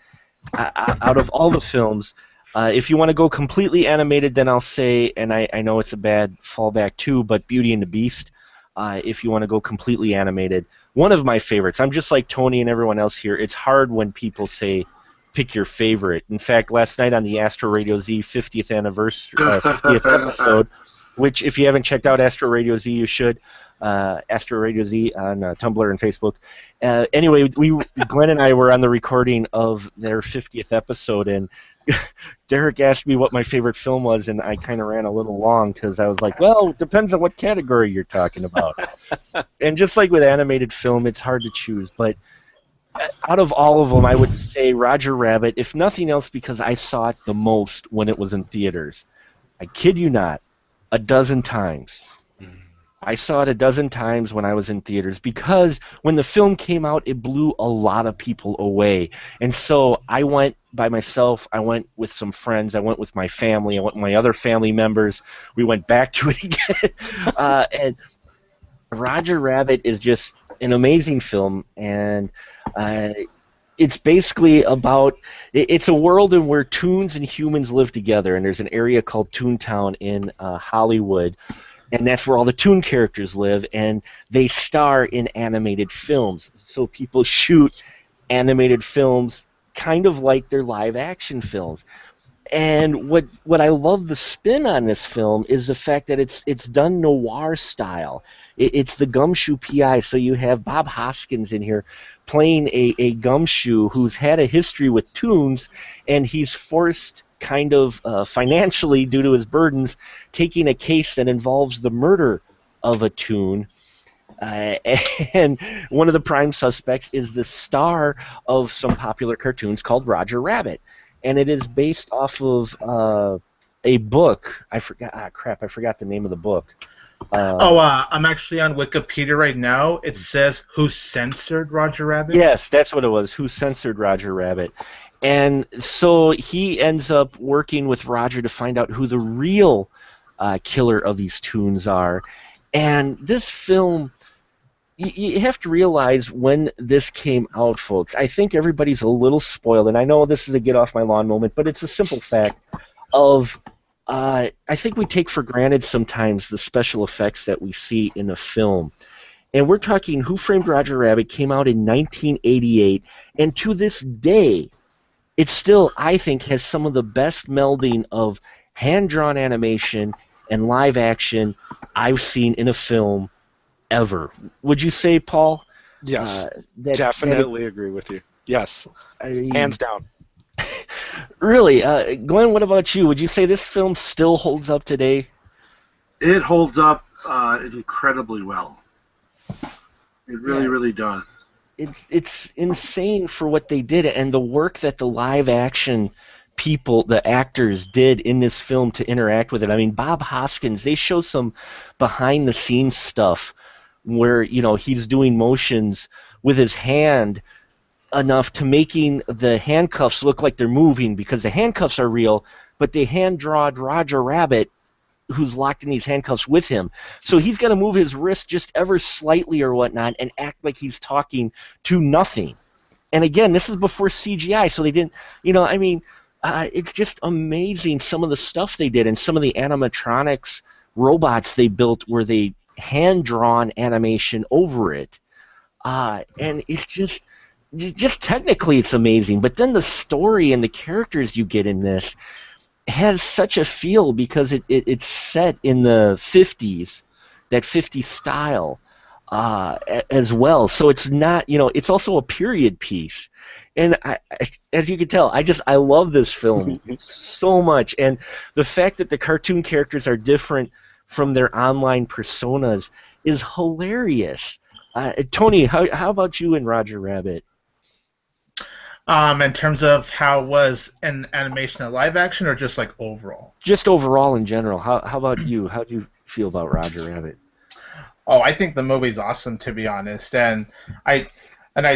Out of all the films, if you want to go completely animated, then I'll say, and I know it's a bad fallback too, but Beauty and the Beast. If you want to go completely animated, one of my favorites. I'm just like Tony and everyone else here. It's hard when people say pick your favorite. In fact, last night on the Astro Radio Z 50th anniversary, 50th episode, which if you haven't checked out Astro Radio Z, you should. Astro Radio Z on Tumblr and Facebook. Anyway, Glenn and I were on the recording of their 50th episode, and Derek asked me what my favorite film was, and I kind of ran a little long because I was like, well, it depends on what category you're talking about. And just like with animated film, it's hard to choose. But out of all of them, I would say Roger Rabbit, if nothing else because I saw it the most when it was in theaters. I kid you not, a dozen times. I saw it a dozen times when I was in theaters because when the film came out, it blew a lot of people away. And so I went by myself. I went with some friends. I went with my family. I went with my other family members. We went back to it again. And Roger Rabbit is just an amazing film. And it's basically about it's a world in where toons and humans live together. And there's an area called Toontown in Hollywood. And that's where all the toon characters live, and they star in animated films. So people shoot animated films kind of like they're live-action films. And what I love the spin on this film is the fact that it's done noir style. It's the gumshoe PI, so you have Bob Hoskins in here playing a gumshoe who's had a history with toons, and he's forced kind of financially due to his burdens, taking a case that involves the murder of a toon. And one of the prime suspects is the star of some popular cartoons called Roger Rabbit. And it is based off of a book. I forgot the name of the book. I'm actually on Wikipedia right now. It says Who Censored Roger Rabbit? Yes, that's what it was. Who Censored Roger Rabbit? And so he ends up working with Roger to find out who the real killer of these toons are. And this film, you have to realize when this came out, folks, I think everybody's a little spoiled. And I know this is a get off my lawn moment, but it's a simple fact of I think we take for granted sometimes the special effects that we see in a film. And we're talking Who Framed Roger Rabbit came out in 1988, and to this day, it still, I think, has some of the best melding of hand-drawn animation and live action I've seen in a film ever. Would you say, Paul? Yes, definitely agree with you. Yes, hands down. Really? Glenn, what about you? Would you say this film still holds up today? It holds up incredibly well. It really, really does. It's insane for what they did, and the work that the live action people, the actors, did in this film to interact with it. I mean, Bob Hoskins, they show some behind the scenes stuff where, he's doing motions with his hand enough to making the handcuffs look like they're moving because the handcuffs are real, but they hand-drawed Roger Rabbit who's locked in these handcuffs with him. So he's going to move his wrist just ever slightly or whatnot and act like he's talking to nothing. And again, this is before CGI, so they didn't, it's just amazing some of the stuff they did and some of the animatronics robots they built where they hand-drawn animation over it. And it's just technically it's amazing. But then the story and the characters you get in this has such a feel because it's set in the 50s, that 50s style as well. So it's not, it's also a period piece. And as you can tell, I love this film so much. And the fact that the cartoon characters are different from their online personas is hilarious. Tony, how about you and Roger Rabbit? In terms of how was an animation a live action, or just like overall? Just overall in general. How about you? How do you feel about Roger Rabbit? Oh, I think the movie's awesome, to be honest, and I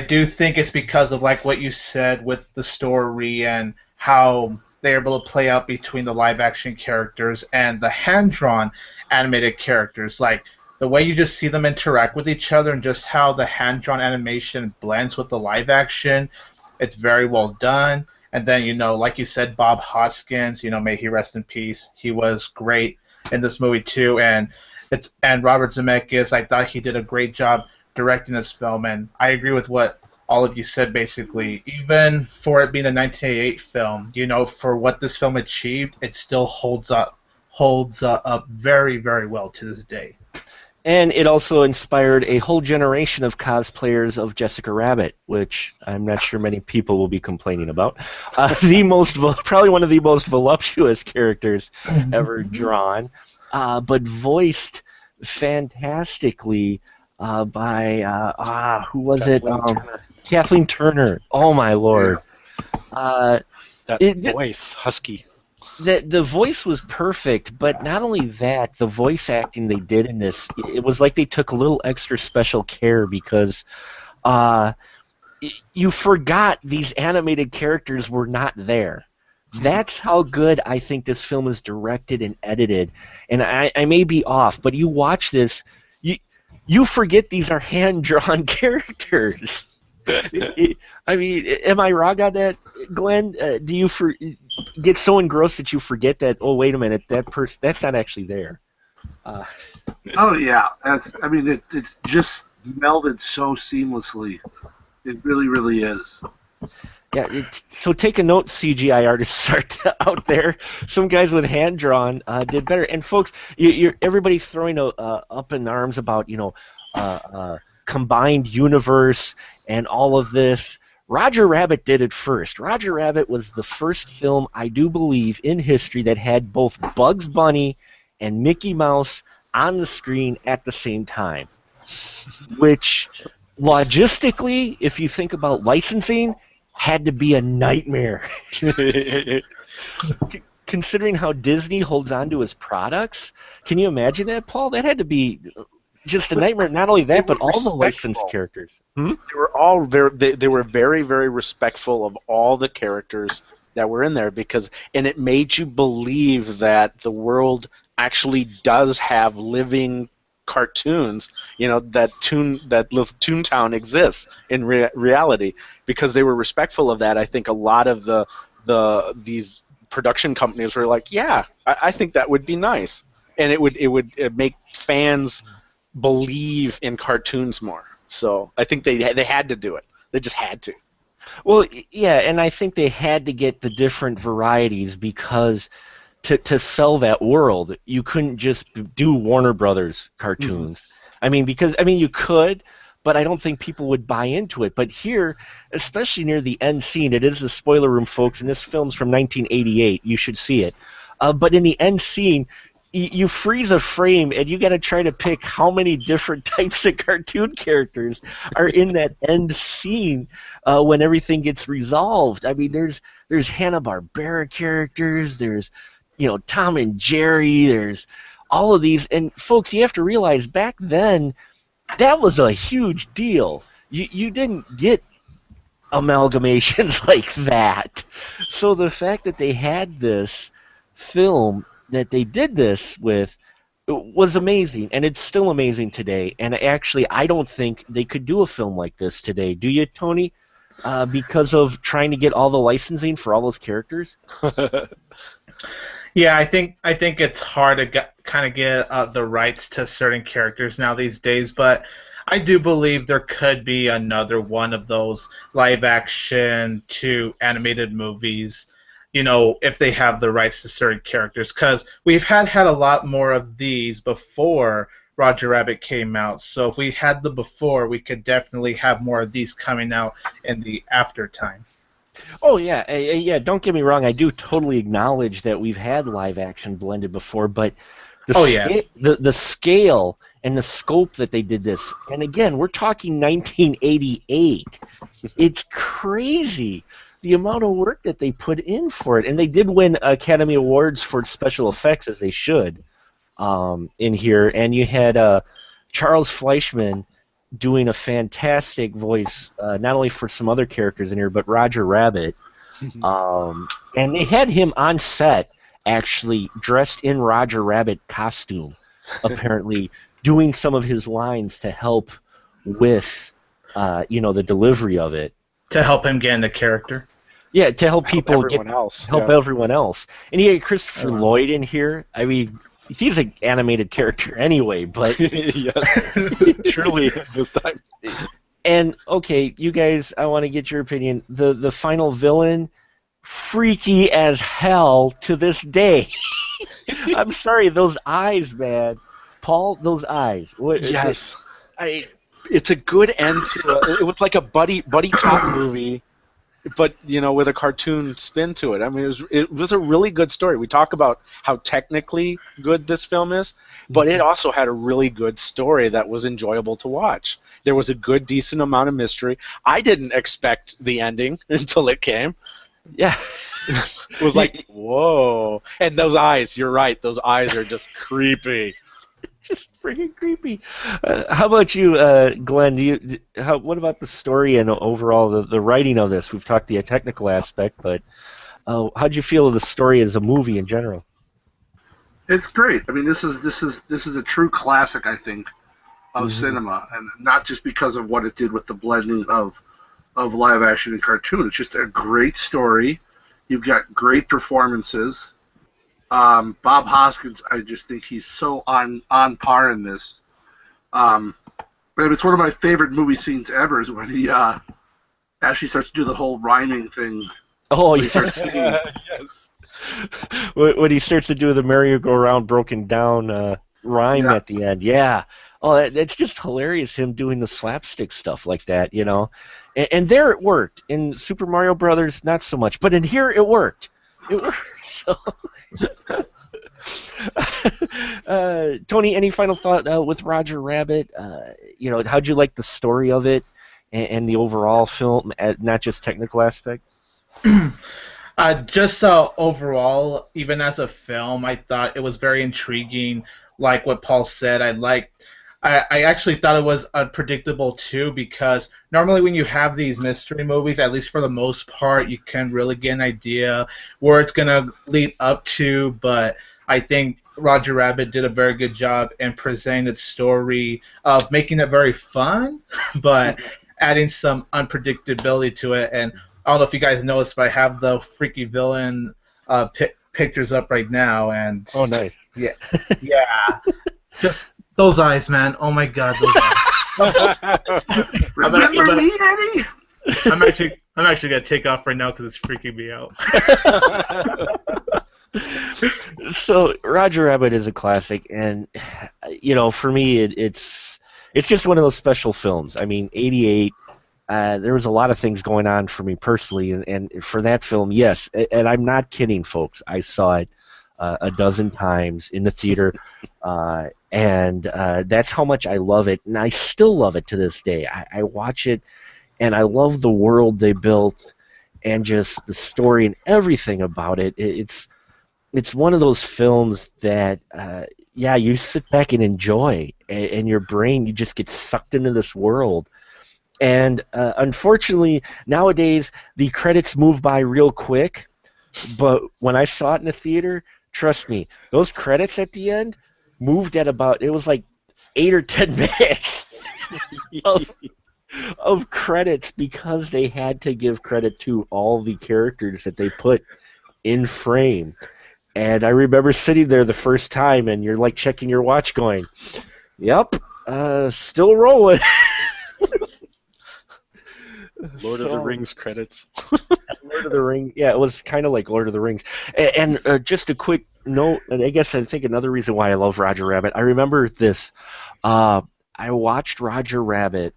do think it's because of like what you said with the story and how they're able to play out between the live action characters and the hand drawn animated characters. Like the way you just see them interact with each other and just how the hand drawn animation blends with the live action. It's very well done. And then, like you said, Bob Hoskins, may he rest in peace. He was great in this movie too. And Robert Zemeckis, I thought he did a great job directing this film. And I agree with what all of you said basically. Even for it being a 1988 film, for what this film achieved, it still holds up very, very well to this day. And it also inspired a whole generation of cosplayers of Jessica Rabbit, which I'm not sure many people will be complaining about. Probably one of the most voluptuous characters ever drawn, but voiced fantastically by who was it? Kathleen Turner. Oh my lord! That voice, husky. The voice was perfect, but not only that, the voice acting they did in this, it was like they took a little extra special care because you forgot these animated characters were not there. That's how good I think this film is directed and edited. And I may be off, but you watch this, you forget these are hand-drawn characters. I mean, am I wrong on that, Glenn? Do you get so engrossed that you forget that? Oh, wait a minute, that's not actually there. Oh yeah, it's just melded so seamlessly. It really, really is. Yeah, so take a note, CGI artists out there. Some guys with hand drawn did better. And folks, everybody's throwing up in arms about combined universe and all of this. Roger Rabbit did it first. Roger Rabbit was the first film, I do believe, in history that had both Bugs Bunny and Mickey Mouse on the screen at the same time. Which, logistically, if you think about licensing, had to be a nightmare. Considering how Disney holds on to his products, can you imagine that, Paul? That had to be just a nightmare. Not only that, but all the licensed characters. They were all they were very, very respectful of all the characters that were in there and it made you believe that the world actually does have living cartoons. That Toontown exists in reality because they were respectful of that. I think a lot of these production companies were like, yeah, I think that would be nice, and it would make fans believe in cartoons more. So I think they had to do it. They just had to. Well, yeah, and I think they had to get the different varieties because to sell that world, you couldn't just do Warner Brothers cartoons. Mm-hmm. You could, but I don't think people would buy into it. But here, especially near the end scene, it is the spoiler room, folks, and this film's from 1988. You should see it. But in the end scene, you freeze a frame and you got to try to pick how many different types of cartoon characters are in that end scene when everything gets resolved. I mean, there's Hanna-Barbera characters, there's Tom and Jerry, there's all of these, and folks, you have to realize back then that was a huge deal. You didn't get amalgamations like that. So the fact that they had this film that they did this with was amazing, and it's still amazing today. And actually, I don't think they could do a film like this today. Do you, Tony? Because of trying to get all the licensing for all those characters? Yeah, I think it's hard to get the rights to certain characters now these days, but I do believe there could be another one of those live-action to animated movies, if they have the rights to certain characters, because we've had a lot more of these before Roger Rabbit came out. So if we had them before, we could definitely have more of these coming out in the after time. Oh yeah, yeah. Don't get me wrong. I do totally acknowledge that we've had live action blended before, but the scale and the scope that they did this, and again, we're talking 1988. It's crazy the amount of work that they put in for it, and they did win Academy Awards for special effects, as they should, in here. And you had Charles Fleischman doing a fantastic voice, not only for some other characters in here, but Roger Rabbit. And they had him on set, actually dressed in Roger Rabbit costume, apparently doing some of his lines to help with, the delivery of it. To help him get into character. Yeah, to help Help people everyone else. help Yeah. everyone else. And he had Christopher Oh, wow. Lloyd in here. I mean, he's an animated character anyway, but Yes. Truly this time. and okay, you guys, I want to get your opinion. The final villain, freaky as hell to this day. I'm sorry, those eyes, man. Paul, those eyes. What? Yes. I It's a good end to it was like a buddy cop movie, but with a cartoon spin to it. I mean, it was a really good story. We talk about how technically good this film is, but it also had a really good story that was enjoyable to watch. There was a good, decent amount of mystery. I didn't expect the ending until it came. yeah. It was like, whoa. And those eyes, you're right, those eyes are just creepy. Just freaking creepy. How about you, Glenn? What about the story and overall the writing of this? We've talked the technical aspect, but how'd you feel of the story as a movie in general? It's great. I mean, this is a true classic, I think, of cinema, and not just because of what it did with the blending of live action and cartoon. It's just a great story. You've got great performances. Bob Hoskins, I just think he's so on par in this. But it's one of my favorite movie scenes ever is when he actually starts to do the whole rhyming thing. Oh, When he yeah. starts singing. Yes. When he starts to do the merry-go-round broken down rhyme Yeah. at the end. Yeah. Oh, that's just hilarious, him doing the slapstick stuff like that, And there it worked. In Super Mario Brothers, not so much. But in here, it worked. It worked. So. Tony, any final thought with Roger Rabbit? How'd you like the story of it and the overall film, not just technical aspect? Just overall, even as a film, I thought it was very intriguing. Like what Paul said, I actually thought it was unpredictable too, because normally when you have these mystery movies, at least for the most part, you can really get an idea where it's gonna lead up to. But I think Roger Rabbit did a very good job in presenting its story of making it very fun, but adding some unpredictability to it. And I don't know if you guys noticed, but I have the freaky villain pictures up right now, and Oh, nice. yeah, just those eyes, man. Oh my God, those eyes. Remember me, Eddie? I'm actually gonna take off right now because it's freaking me out. So Roger Rabbit is a classic, and for me, it's just one of those special films. I mean, '88. There was a lot of things going on for me personally, and for that film, yes. And I'm not kidding, folks. I saw it a dozen times in the theater, and that's how much I love it, and I still love it to this day. I watch it, and I love the world they built, and just the story and everything about it. It's one of those films that, you sit back and enjoy, and your brain, you just get sucked into this world. And unfortunately, nowadays, the credits move by real quick, but when I saw it in the theater, trust me, those credits at the end moved at it was like 8 or 10 minutes of credits, because they had to give credit to all the characters that they put in frame. And I remember sitting there the first time, and you're like checking your watch going, yep, still rolling. Lord of the Rings credits. Lord of the Rings. Yeah, it was kind of like Lord of the Rings. And just a quick note, and I think another reason why I love Roger Rabbit, I remember this. I watched Roger Rabbit,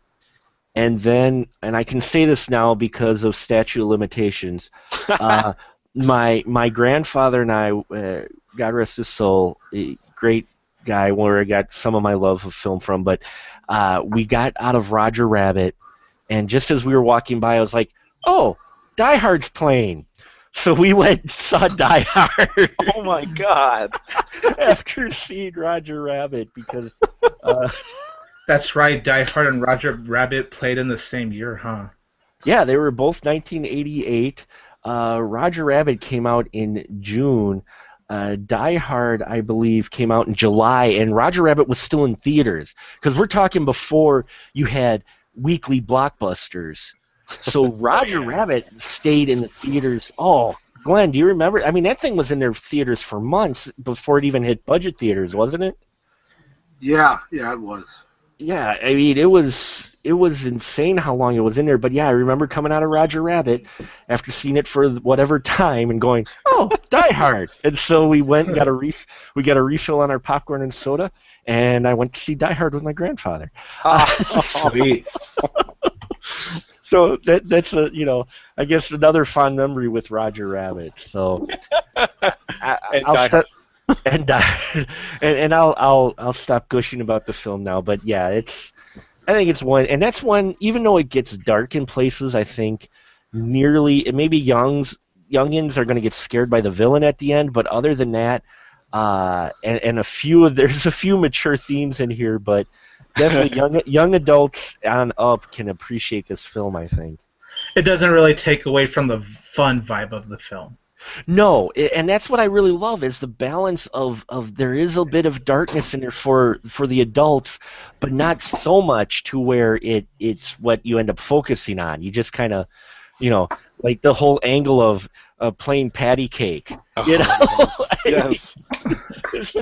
and I can say this now because of statute of limitations. My grandfather and I, God rest his soul, a great guy, where I got some of my love of film from, but we got out of Roger Rabbit, and just as we were walking by, I was like, oh, Die Hard's playing. So we went and saw Die Hard. Oh my God. After seeing Roger Rabbit, because That's right, Die Hard and Roger Rabbit played in the same year, huh? yeah, they were both 1988. Roger Rabbit came out in June. Die Hard, I believe, came out in July, and Roger Rabbit was still in theaters. Because we're talking before you had weekly blockbusters. So Roger Rabbit stayed in the theaters. Oh, Glenn, do you remember? I mean, that thing was in their theaters for months before it even hit budget theaters, wasn't it? Yeah, it was. Yeah, I mean, it was insane how long it was in there. But yeah, I remember coming out of Roger Rabbit after seeing it for whatever time and going, "Oh, Die Hard!" And so we went and we got a refill on our popcorn and soda, and I went to see Die Hard with my grandfather. Sweet. So that's I guess another fond memory with Roger Rabbit. So And I'll Die stop and die, and I'll stop gushing about the film now. But yeah, I think it's one, and that's one. Even though it gets dark in places, I think maybe youngins are going to get scared by the villain at the end. But other than that, and there's a few mature themes in here, but definitely young adults on up can appreciate this film, I think. It doesn't really take away from the fun vibe of the film. No, and that's what I really love is the balance of there is a bit of darkness in there for the adults, but not so much to where it's what you end up focusing on. You just kind of, like the whole angle of playing patty cake. Yes. There's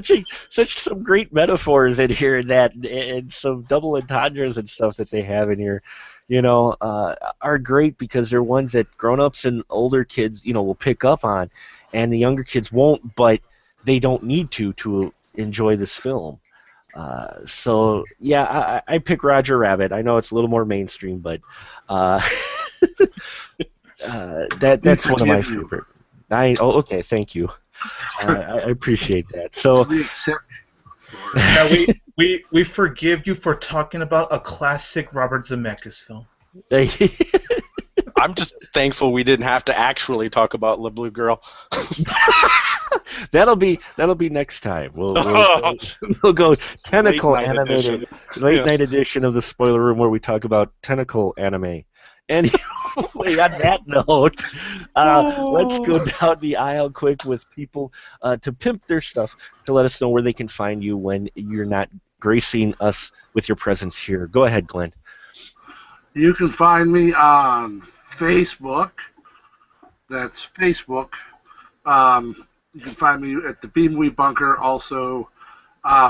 such some great metaphors in here and some double entendres and stuff that they have in here, are great because they're ones that grown-ups and older kids, will pick up on, and the younger kids won't, but they don't need to enjoy this film. So yeah, I pick Roger Rabbit. I know it's a little more mainstream, but that's one of my favorite. Okay, thank you. I appreciate that. So We accept Now, we forgive you for talking about a classic Robert Zemeckis film. I'm just thankful we didn't have to actually talk about La Blue Girl. that'll be next time. We'll go tentacle Late night animated edition. late night edition of the spoiler room where we talk about tentacle anime. Anyway, on that note, let's go down the aisle quick with people to pimp their stuff to let us know where they can find you when you're not gracing us with your presence here. Go ahead, Glenn. You can find me on Facebook. That's Facebook. You can find me at the Beamwee Bunker. Also,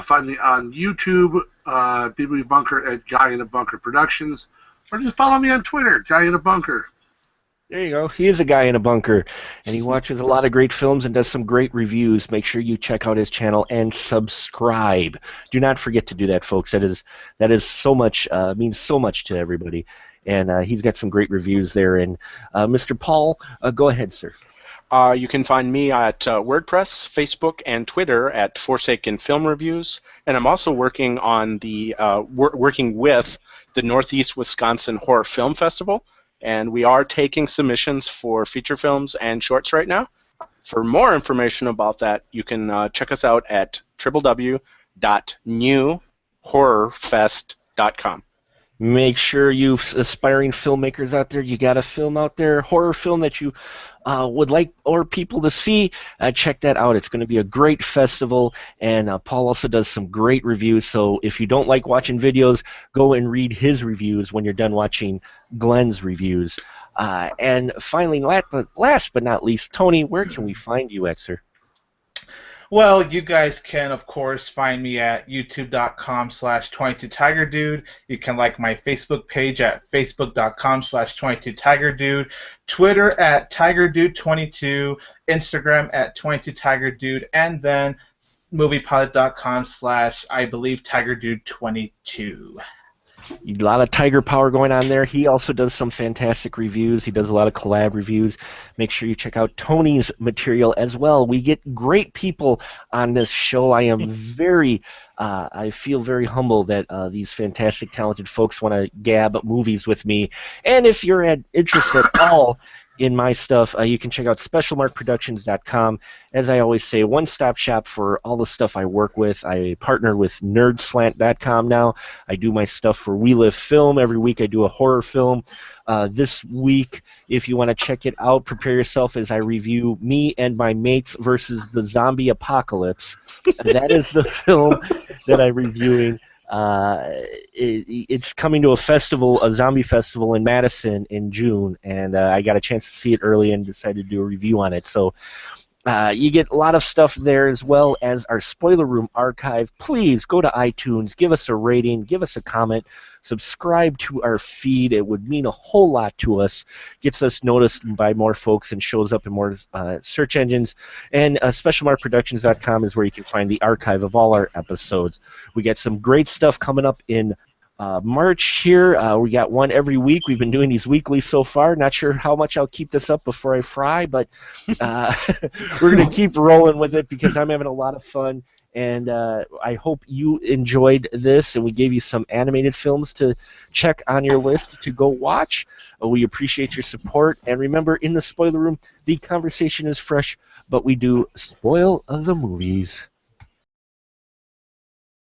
find me on YouTube, Beamwee Bunker at Guy in a Bunker Productions. Or just follow me on Twitter, Guy in a Bunker. There you go. He is a guy in a bunker, and he watches a lot of great films and does some great reviews. Make sure you check out his channel and subscribe. Do not forget to do that, folks. That is so much means so much to everybody, and he's got some great reviews there. And Mr. Paul, go ahead, sir. You can find me at WordPress, Facebook, and Twitter at Forsaken Film Reviews, and I'm also working on working with the Northeast Wisconsin Horror Film Festival, and we are taking submissions for feature films and shorts right now. For more information about that, you can check us out at www.newhorrorfest.com. Make sure you aspiring filmmakers out there, you got a film out there, horror film that you would like or people to see, check that out. It's going to be a great festival, and Paul also does some great reviews, so if you don't like watching videos, go and read his reviews when you're done watching Glenn's reviews. And finally, last but not least, Tony, where can we find you at, sir? Well, you guys can, of course, find me at youtube.com/22tigerdude. You can like my Facebook page at facebook.com/22tigerdude, Twitter at tigerdude22, Instagram at 22tigerdude, and then moviepilot.com/I believe tigerdude22. A lot of Tiger Power going on there. He also does some fantastic reviews. He does a lot of collab reviews. Make sure you check out Tony's material as well. We get great people on this show. I am I feel very humble that these fantastic, talented folks want to gab movies with me. And if you're interested at all in my stuff, you can check out specialmarkproductions.com. As I always say, one-stop shop for all the stuff I work with. I partner with nerdslant.com now. I do my stuff for We Live Film. Every week I do a horror film. This week, if you want to check it out, prepare yourself as I review Me and My Mates versus the Zombie Apocalypse. That is the film that I'm reviewing. It's coming to a festival, a zombie festival in Madison in June, and I got a chance to see it early and decided to do a review on it. So you get a lot of stuff there as well as our Spoiler Room archive. Please go to iTunes, give us a rating, give us a comment, subscribe to our feed. It would mean a whole lot to us. Gets us noticed by more folks and shows up in more search engines. And specialmarkproductions.com is where you can find the archive of all our episodes. We got some great stuff coming up in March here. We got one every week. We've been doing these weekly so far. Not sure how much I'll keep this up before I fry, but we're going to keep rolling with it because I'm having a lot of fun. And I hope you enjoyed this, and we gave you some animated films to check on your list to go watch. We appreciate your support. And remember, in the Spoiler Room, the conversation is fresh, but we do spoil the movies.